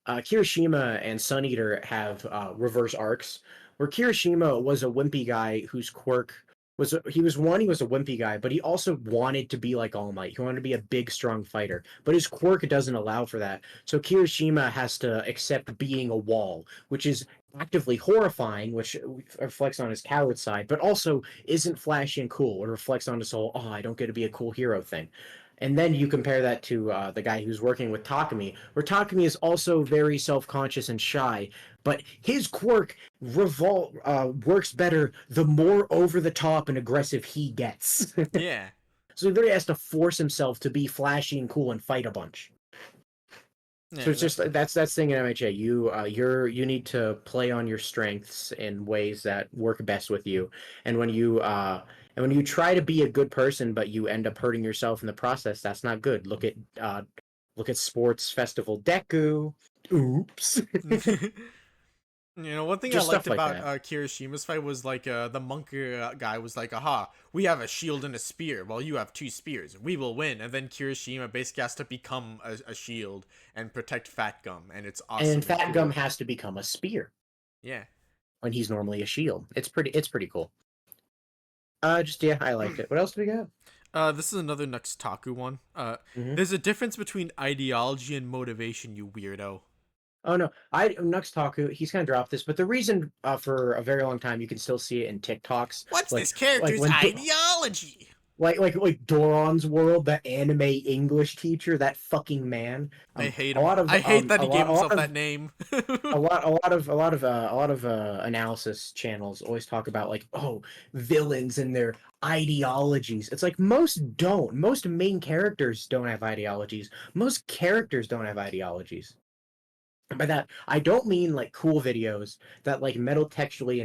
Kirishima and Sun Eater have reverse arcs, where Kirishima was a wimpy guy whose quirk was he was a wimpy guy, but he also wanted to be like All Might. He wanted to be a big, strong fighter, but his quirk doesn't allow for that. So Kirishima has to accept being a wall, which is actively horrifying, which reflects on his coward side, but also isn't flashy and cool. It reflects on his whole, oh, I don't get to be a cool hero thing. And then you compare that to the guy who's working with Takumi, where Takumi is also very self-conscious and shy, but his quirk works better the more over-the-top and aggressive he gets. Yeah. So he literally has to force himself to be flashy and cool and fight a bunch. So Yeah, it's just that's the thing in MHA. You need to play on your strengths in ways that work best with you. And when you try to be a good person but you end up hurting yourself in the process, that's not good. Look at Sports Festival Deku. Oops. You know, one thing I Just liked stuff like about that. Kirishima's fight was like the monk guy was like, "Aha, we have a shield and a spear, while you have two spears. We will win." And then Kirishima basically has to become a shield and protect Fat Gum, and it's And awesome and Fat Gum cool. has to become a spear Yeah. when he's normally a shield. It's pretty cool. Just yeah, I liked it. What else do we got? This is another next Taku one. Hmm. There's a difference between ideology and motivation, you weirdo. Oh no, I Nux Taku. He's kind of dropped this, but the reason for a very long time you can still see it in TikToks, What's like this character's when ideology? Doron's World, the anime English teacher, that fucking man. I hate A him. lot of I hate that he gave a lot himself of that name. a lot of analysis channels always talk about like, oh, villains and their ideologies. It's like most don't. Most main characters don't have ideologies. Most characters don't have ideologies. By that, I don't mean like cool videos that like metatextually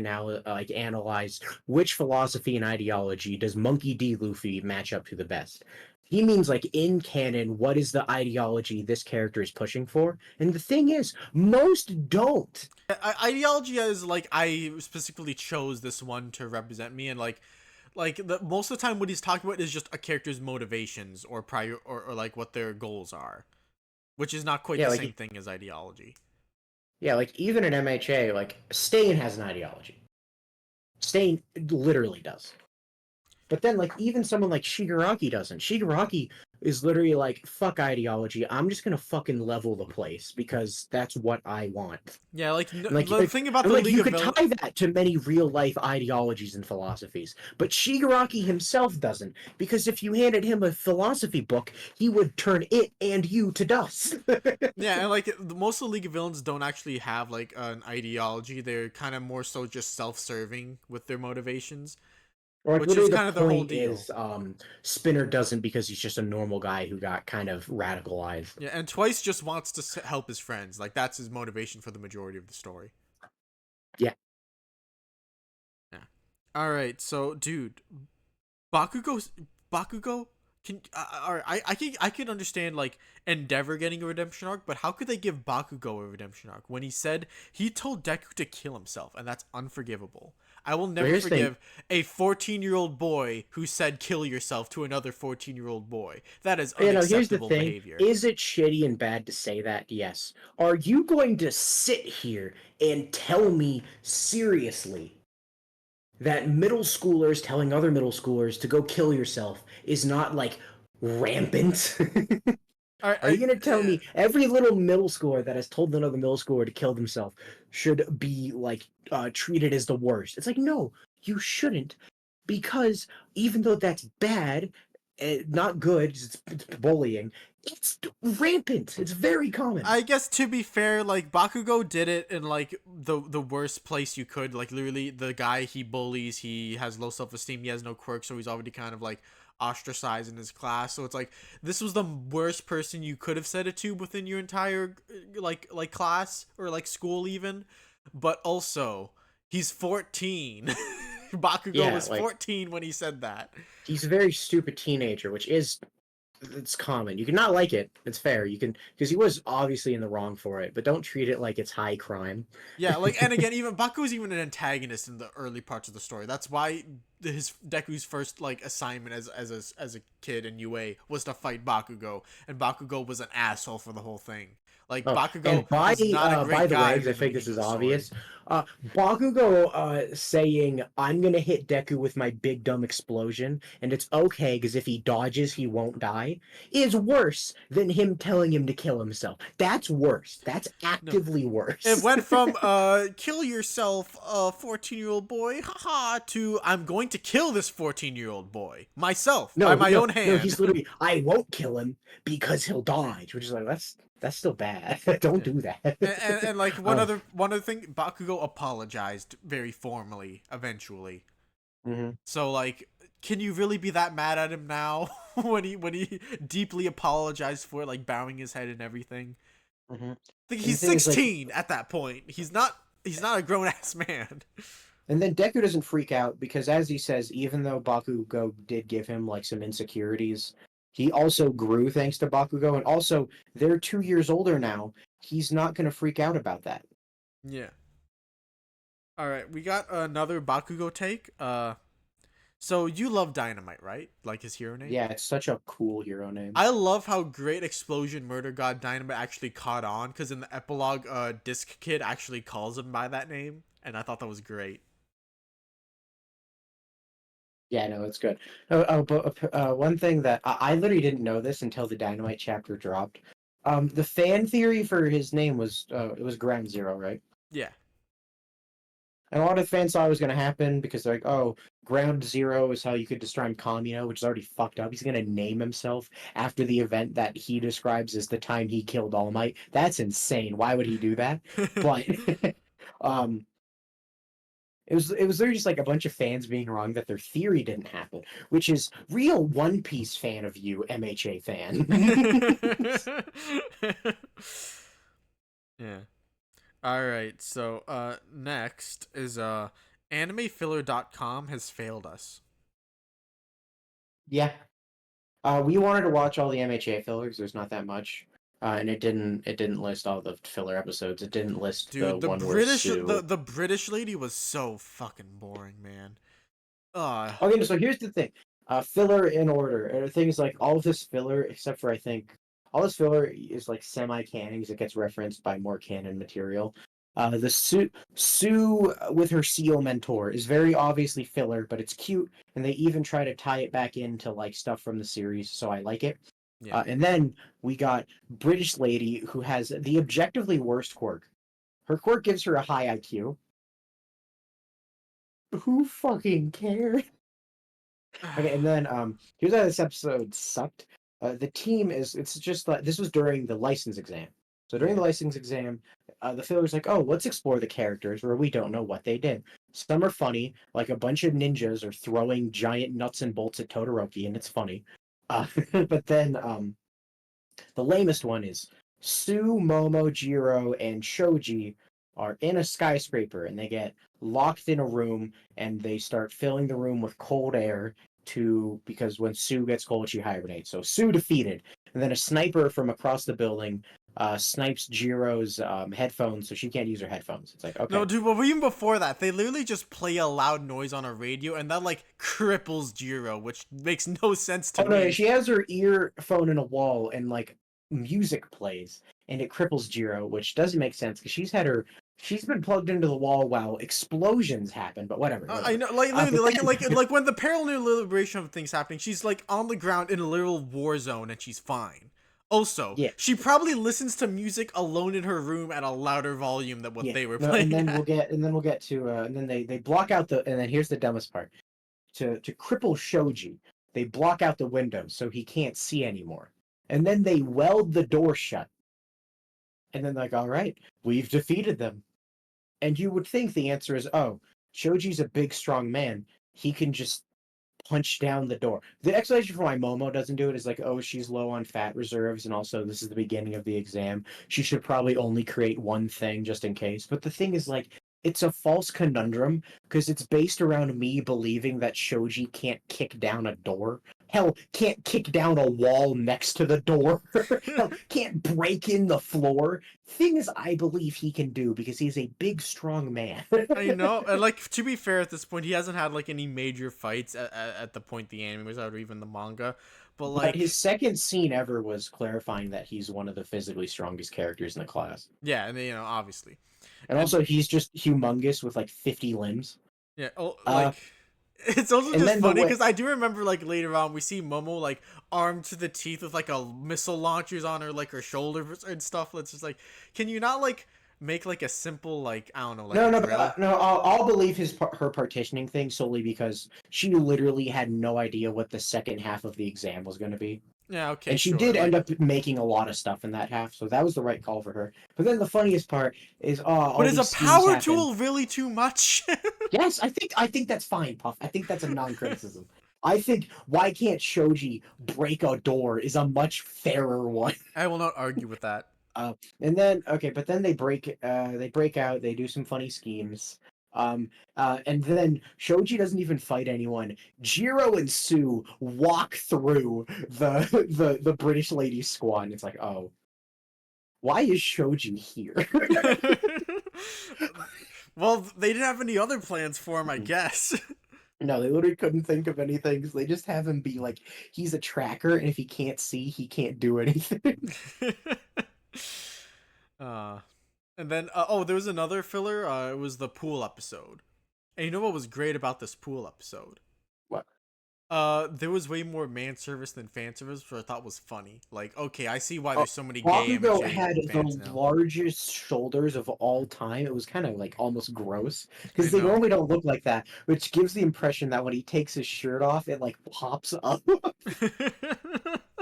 analyze which philosophy and ideology does Monkey D. Luffy match up to the best. He means like in canon, what is the ideology this character is pushing for? And the thing is, most don't. Ideology is like I specifically chose this one to represent me, and like the most of the time what he's talking about is just a character's motivations or prior or like what their goals are, which is not quite Yeah, the like same thing as ideology. like even in MHA, like Stain has an ideology. Stain literally does. But then, like, even someone like Shigaraki doesn't. Shigaraki is literally like, fuck ideology. I'm just gonna fucking level the place because that's what I want. Yeah, like And like, the thing about and the like League you of could tie that to many real life ideologies and philosophies. But Shigaraki himself doesn't, because if you handed him a philosophy book, he would turn it and you to dust. Yeah, and like most of the League of Villains don't actually have like an ideology. They're kind of more so just self-serving with their motivations, Or like which is literally the kind of their whole point deal. is Spinner doesn't because he's just a normal guy who got kind of radicalized. Yeah, and Twice just wants to help his friends. Like that's his motivation for the majority of the story. Yeah. Yeah. All right, so dude, Bakugo can all right, I could understand like Endeavor getting a redemption arc, but how could they give Bakugo a redemption arc when he told Deku to kill himself, and that's unforgivable. I will But never here's the thing. forgive a 14-year-old boy who said kill yourself to another 14-year-old boy. That is You know, here's the unacceptable thing. behavior. Is it shitty and bad to say that? Yes. Are you going to sit here and tell me seriously that middle schoolers telling other middle schoolers to go kill yourself is not like rampant? All right, Are you going to tell me every little middle schooler that has told another middle schooler to kill themselves should be like treated as the worst? It's like, no, you shouldn't, because even though that's bad, not good, it's bullying. It's rampant. It's very common. I guess to be fair, like Bakugo did it in like the worst place you could. Like literally, the guy he bullies, he has low self esteem, he has no quirks, so he's already kind of like ostracized in his class. So it's like this was the worst person you could have said it to within your entire like class or like school even. But also, he's 14. Bakugo Yeah, was like 14 when he said that. he's a very stupid teenager, which is it's common. You can not like it. It's fair. You can because he was obviously in the wrong for it, but don't treat it like it's high crime. Yeah, like, and again, even Baku's even an antagonist in the early parts of the story. That's why his Deku's first like assignment as a kid in UA was to fight Bakugo, and Bakugo was an asshole for the whole thing. Like Oh, Bakugo and is not a by great the way, guy 'cause I in the think this beginning is of the story. obvious, Bakugo saying I'm gonna hit Deku with my big dumb explosion, and it's okay because if he dodges, he won't die, is worse than him telling him to kill himself. That's worse. That's No, actively it worse. went from kill yourself, 14-year-old boy, haha, to I'm going to kill this 14-year-old boy myself by No, my no, own no. hand. He's literally, I won't kill him because he'll die. Which is like that's still bad. Don't Yeah. do that. And like um, one other thing, Bakugo apologized very formally eventually. mhm, So like, can you really be that mad at him now when he deeply apologized for it, like bowing his head and everything? mhm. Like And the he's thing is, like, 16 at that point. He's not a grown ass man. and then Deku doesn't freak out because, as he says, even though Bakugo did give him like some insecurities, he also grew thanks to Bakugo, and also they're 2 years older now. He's not gonna freak out about that. Yeah. All right, we got another Bakugo take. So you love Dynamite, right? Like his hero name? Yeah, it's such a cool hero name. I love how great Explosion Murder God Dynamite actually caught on, because in the epilogue, Disc Kid actually calls him by that name, and I thought that was great. Yeah, no, it's good. But one thing that I literally didn't know this until the Dynamite chapter dropped. The fan theory for his name was it was Ground Zero, right? Yeah. And a lot of fans thought it was going to happen because they're like, oh, Ground Zero is how you could describe Kamino, which is already fucked up. He's going to name himself after the event that he describes as the time he killed All Might. That's insane. Why would he do that? But um, it was literally just like a bunch of fans being wrong that their theory didn't happen, which is real One Piece fan of you, MHA fan. Yeah. All right. So, next is animefiller.com has failed us. Yeah. We wanted to watch all the MHA fillers. There's not that much, and it didn't list all the filler episodes. It didn't list the Dude, one where Sue. the British lady was so fucking boring, man. Uh Okay, so here's the thing. Filler in order. Things like all of this filler, except for I think all this filler is like semi-canon because it gets referenced by more canon material. The Sue with her seal mentor is very obviously filler, but it's cute, and they even try to tie it back into like stuff from the series, so I like it. yeah. And then we got British lady who has the objectively worst quirk. Her quirk gives her a high IQ. Who fucking cares? Okay, and then here's how this episode sucked. The team is it's just like this was during the license exam. So during the license exam, the filler's like, oh, let's explore the characters where we don't know what they did. Some are funny, like a bunch of ninjas are throwing giant nuts and bolts at Todoroki, and it's funny. But then the lamest one is Sue, Momo, Jiro, and Shoji are in a skyscraper and they get locked in a room and they start filling the room with cold air because when Sue gets cold, she hibernates. So Sue defeated. And then a sniper from across the building snipes Jiro's headphones so she can't use her headphones. It's like, okay. No, dude, but even before that, they literally just play a loud noise on a radio, and that like cripples Jiro, which makes no sense to Oh no, me. she has her earphone in a wall and like music plays and it cripples Jiro, which doesn't make sense because she's been plugged into the wall while explosions happen, but whatever. I know, like literally, like when the parallel liberation of things happening, she's like on the ground in a literal war zone, and she's fine. Also, Yeah. she probably listens to music alone in her room at a louder volume than what Yeah. they were No, playing. and then we'll get to and then they block out and then here's the dumbest part. To cripple Shoji, they block out the windows so he can't see anymore. And then they weld the door shut. And then like, all right, we've defeated them. And you would think the answer is, oh, Shoji's a big, strong man. He can just punch down the door. The explanation for why Momo doesn't do it is like, oh, she's low on fat reserves, and also this is the beginning of the exam. She should probably only create one thing just in case. But the thing is, like, it's a false conundrum because it's based around me believing that Shoji can't kick down a door. Hell, can't kick down a wall next to the door. Hell, can't break in the floor. Things I believe he can do because he's a big, strong man. I know, and like to be fair, at this point, he hasn't had like any major fights at the point the anime was out or even the manga. But But like, his second scene ever was clarifying that he's one of the physically strongest characters in the class. yeah, and you know, obviously, And also, he's just humongous with like 50 limbs. yeah. Oh, Uh, like it's also and just then the funny way, because I do remember like later on we see Momo like armed to the teeth with like a missile launchers on her like her shoulder and stuff. It's just like, can you not like make like a simple like I don't know like No, a no, but, drill. no. I'll believe her partitioning thing solely because she literally had no idea what the second half of the exam was going to be. Yeah, okay, And she sure. did end Like, up making a lot of stuff in that half, so that was the right call for her. But then the funniest part is, but all is a these schemes power happen. tool really too much? Yes, I think that's fine, Puff. I think that's a non-criticism. I think why can't Shoji break a door is a much fairer one. I will not argue with that. And then okay, but then they break out, they do some funny schemes. And then Shoji doesn't even fight anyone. Jiro and Sue walk through the British lady squad. And it's like, oh, why is Shoji here? Well, they didn't have any other plans for him, I guess. No, they literally couldn't think of anything. So they just have him be like, he's a tracker, and if he can't see, he can't do anything. uh, and then oh, there was another filler. It was the pool episode. And you know what was great about this pool episode? What? There was way more man service than fan service, which I thought was funny. Like, okay, I see why Oh, there's so many gay Bakugo MHA had fans the now. largest shoulders of all time. It was kind of like almost gross I because they know. normally don't look like that, which gives the impression that when he takes his shirt off, it like pops up.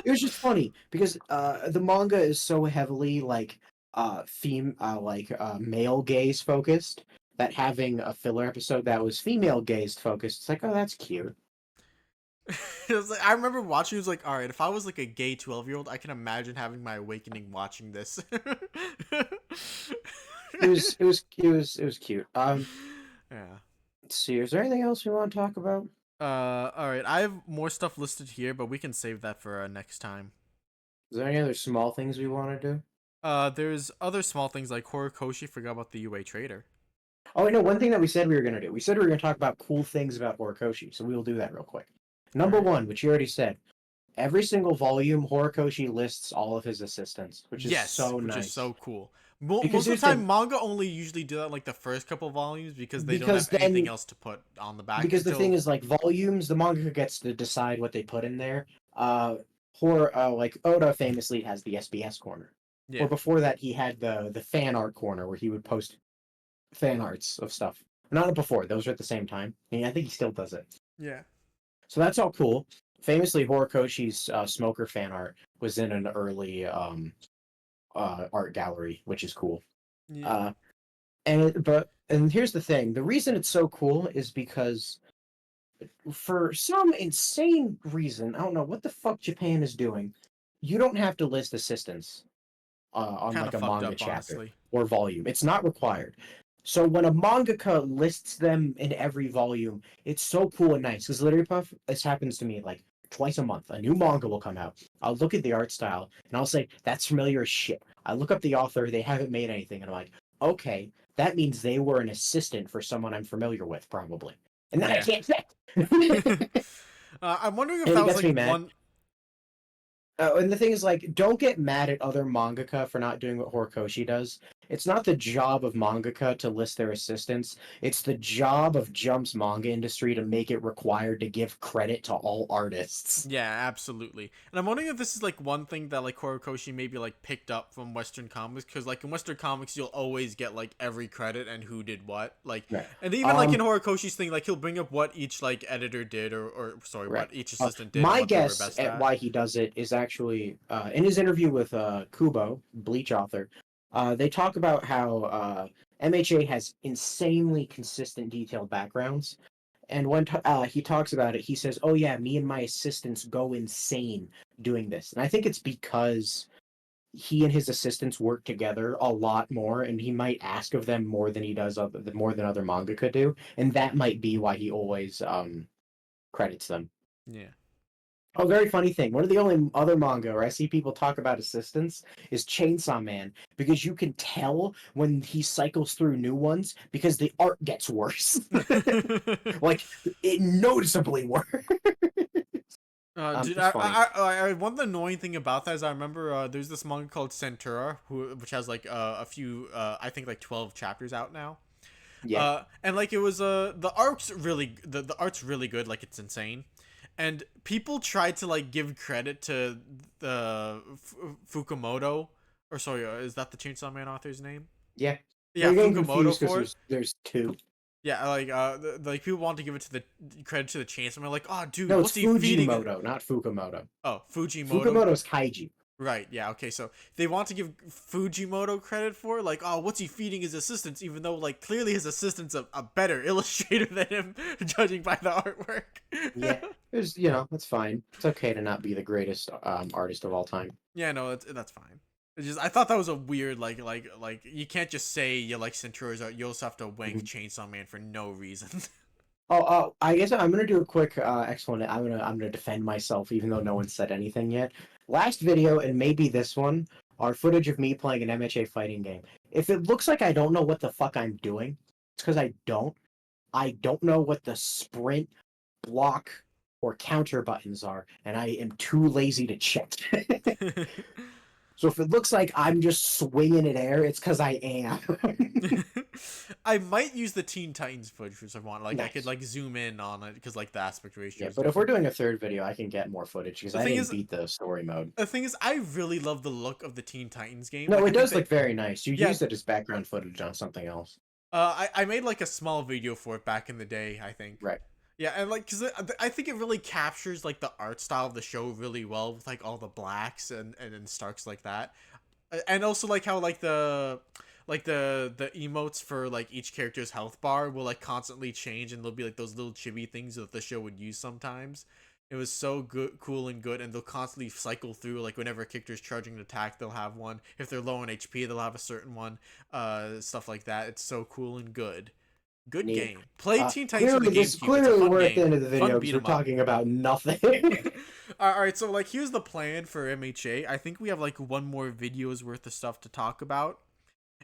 It was just funny because the manga is so heavily like male gaze focused that having a filler episode that was female gaze focused, it's like, oh, that's cute. It was like, I remember watching. It was like, all right, if I was like a gay 12-year-old, I can imagine having my awakening watching this. It was cute. Yeah. Let's see. Is there anything else we want to talk about? All right. I have more stuff listed here, but we can save that for next time. Is there any other small things we want to do? There's other small things like Horikoshi forgot about the UA trader. Oh, I know one thing that we said we were going to do. We said we were going to talk about cool things about Horikoshi, so we will do that real quick. All Number right. one, which you already said, every single volume, Horikoshi lists all of his assistants, which is Yes, so which is nice. so cool. Because Most of here's the time, the manga only usually do that like the first couple volumes because they don't because have anything then else to put on the back because the thing until is like volumes, the manga gets to decide what they put in there. Like Oda famously has the SBS corner, or yeah. before that he had the fan art corner where he would post fan arts of stuff. Not before; those are at the same time. I think he still does it. Yeah. So that's all cool. Famously, Horikoshi's Smoker fan art was in an early art gallery, which is cool. Yeah. Uh, and here's the thing: the reason it's so cool is because for some insane reason, I don't know what the fuck Japan is doing. You don't have to list assistants on Kind like of a fucked manga up, chapter honestly. or volume. It's not required. So when a mangaka lists them in every volume, it's so cool and nice. Because literally, Puff, this happens to me like twice a month. A new manga will come out. I'll look at the art style and I'll say, that's familiar as shit. I look up the author, they haven't made anything, and I'm like, okay, that means they were an assistant for someone I'm familiar with, probably. And then I Yeah. can't say. I'm wondering if And that it was gets like me mad. one. And the thing is, like, don't get mad at other mangaka for not doing what Horikoshi does. It's not the job of mangaka to list their assistants. It's the job of Jump's manga industry to make it required to give credit to all artists. Yeah, absolutely. And I'm wondering if this is like one thing that like Horikoshi maybe like picked up from Western comics, because like in Western comics you'll always get like every credit and who did what. Like, Right. and even like in Horikoshi's thing, like he'll bring up what each like editor did or sorry, Right. what each assistant did and My what they were guess best at at. why he does it is actually in his interview with Kubo, Bleach author. They talk about how MHA has insanely consistent, detailed backgrounds. And when he talks about it, he says, "Oh yeah, me and my assistants go insane doing this." And I think it's because he and his assistants work together a lot more, and he might ask of them more than he does more than other manga could do, and that might be why he always credits them. Yeah. Oh, very funny thing. One of the only other manga where I see people talk about assistants is Chainsaw Man, because you can tell when he cycles through new ones because the art gets worse. Like, it noticeably worse. Dude, It's funny. one of the annoying thing about that is I remember there's this manga called Centura, which has like a few, I think like 12 chapters out now. Yeah. And like it was the art's really the art's really good, like it's insane, and people tried to like give credit to the Fukumoto, or sorry, is that the Chainsaw Man author's name? Yeah. Yeah, You're getting Fukumoto confused because for it. there's two. Yeah, like people want to give it to the credit to the chainsaw man. Like, oh, dude, No, it's what's he feeding it? Fujimoto, not Fukumoto. Oh, Fujimoto. Fukumoto's Kaiji. Right. Yeah. Okay. So they want to give Fujimoto credit for like, oh, what's he feeding his assistants? Even though like clearly his assistant's a better illustrator than him, judging by the artwork. Yeah, there's that's fine. It's okay to not be the greatest artist of all time. Yeah. No, that's fine. It's just I thought that was a weird like you can't just say you like Centurions art. You also have to wank Mhm. Chainsaw Man for no reason. Oh, I guess I'm gonna do a quick explanation. I'm gonna defend myself, even though no one said anything yet. Last video and maybe this one are footage of me playing an MHA fighting game. If it looks like I don't know what the fuck I'm doing, it's because I don't. I don't know what the sprint, block, or counter buttons are, and I am too lazy to check. So if it looks like I'm just swinging in air, it's because I am. I might use the Teen Titans footage if I want. Like I could Nice. like zoom in on it because like the aspect ratio Yeah, is but if we're different. doing a third video, I can get more footage because The I thing didn't is, beat the story mode. I really love the look of the Teen Titans game. No, Like it I think does that look very nice. You yeah, used it as background footage on something else. I made like a small video for it back in the day. I think. Right. Yeah, and like, cause I think it really captures like the art style of the show really well with like all the blacks and Starks like that, and also like how like the emotes for like each character's health bar will like constantly change and there'll be like those little chibi things that the show would use sometimes. It was so good, cool, and good, and they'll constantly cycle through. Like whenever a character's charging an attack, they'll have one. If they're low on HP, they'll have a certain one. Stuff like that. It's so cool and good. Good Neat. game. Play Teen Titans for the GameCube. It's a Clearly fun we're at the game. end of the Fun video because beat we're 'em up. talking about nothing. All right, so like here's the plan for MHA. I think we have like one more video's worth of stuff to talk about,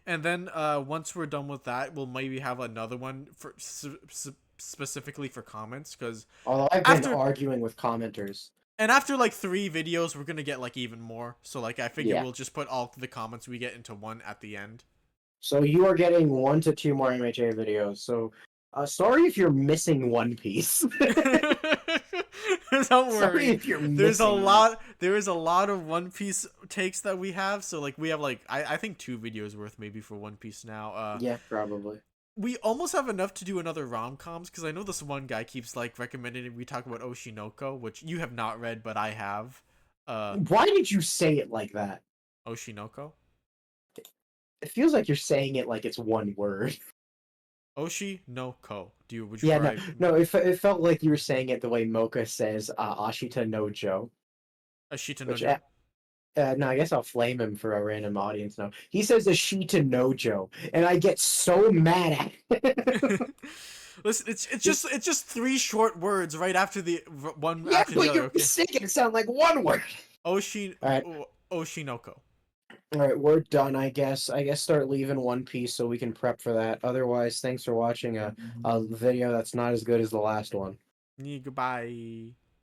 and then once we're done with that, we'll maybe have another one for specifically for comments because Although I've been after arguing with commenters. after like 3 videos, we're gonna get like even more. So like I figure Yeah. we'll just put all the comments we get into one at the end. So you are getting 1 to 2 more MHA videos. So sorry if you're missing One Piece. Don't Sorry worry. if you're missing that. There is a lot of One Piece takes that we have. So like we have like I think 2 videos worth maybe for One Piece now. Yeah, probably. We almost have enough to do another rom-coms because I know this one guy keeps like recommending we talk about Oshinoko, which you have not read but I have. Why did you say it like that? Oshinoko? It feels like you're saying it like it's one word. Oshinoko. Would you Yeah, prefer no, it felt like you were saying it the way Mocha says Ashita no Joe. Ashita no Which, Jo? no, I guess I'll flame him for a random audience now. He says Ashita no Joe, and I get so mad at it. Listen, it's just 3 short words right after the one Yeah, after the but other. you're Okay. making it sound like one word. Oshin All right. Oshinoko. All right, we're done, I guess. I guess start leaving One Piece so we can prep for that. Otherwise, thanks for watching a video that's not as good as the last one. Goodbye.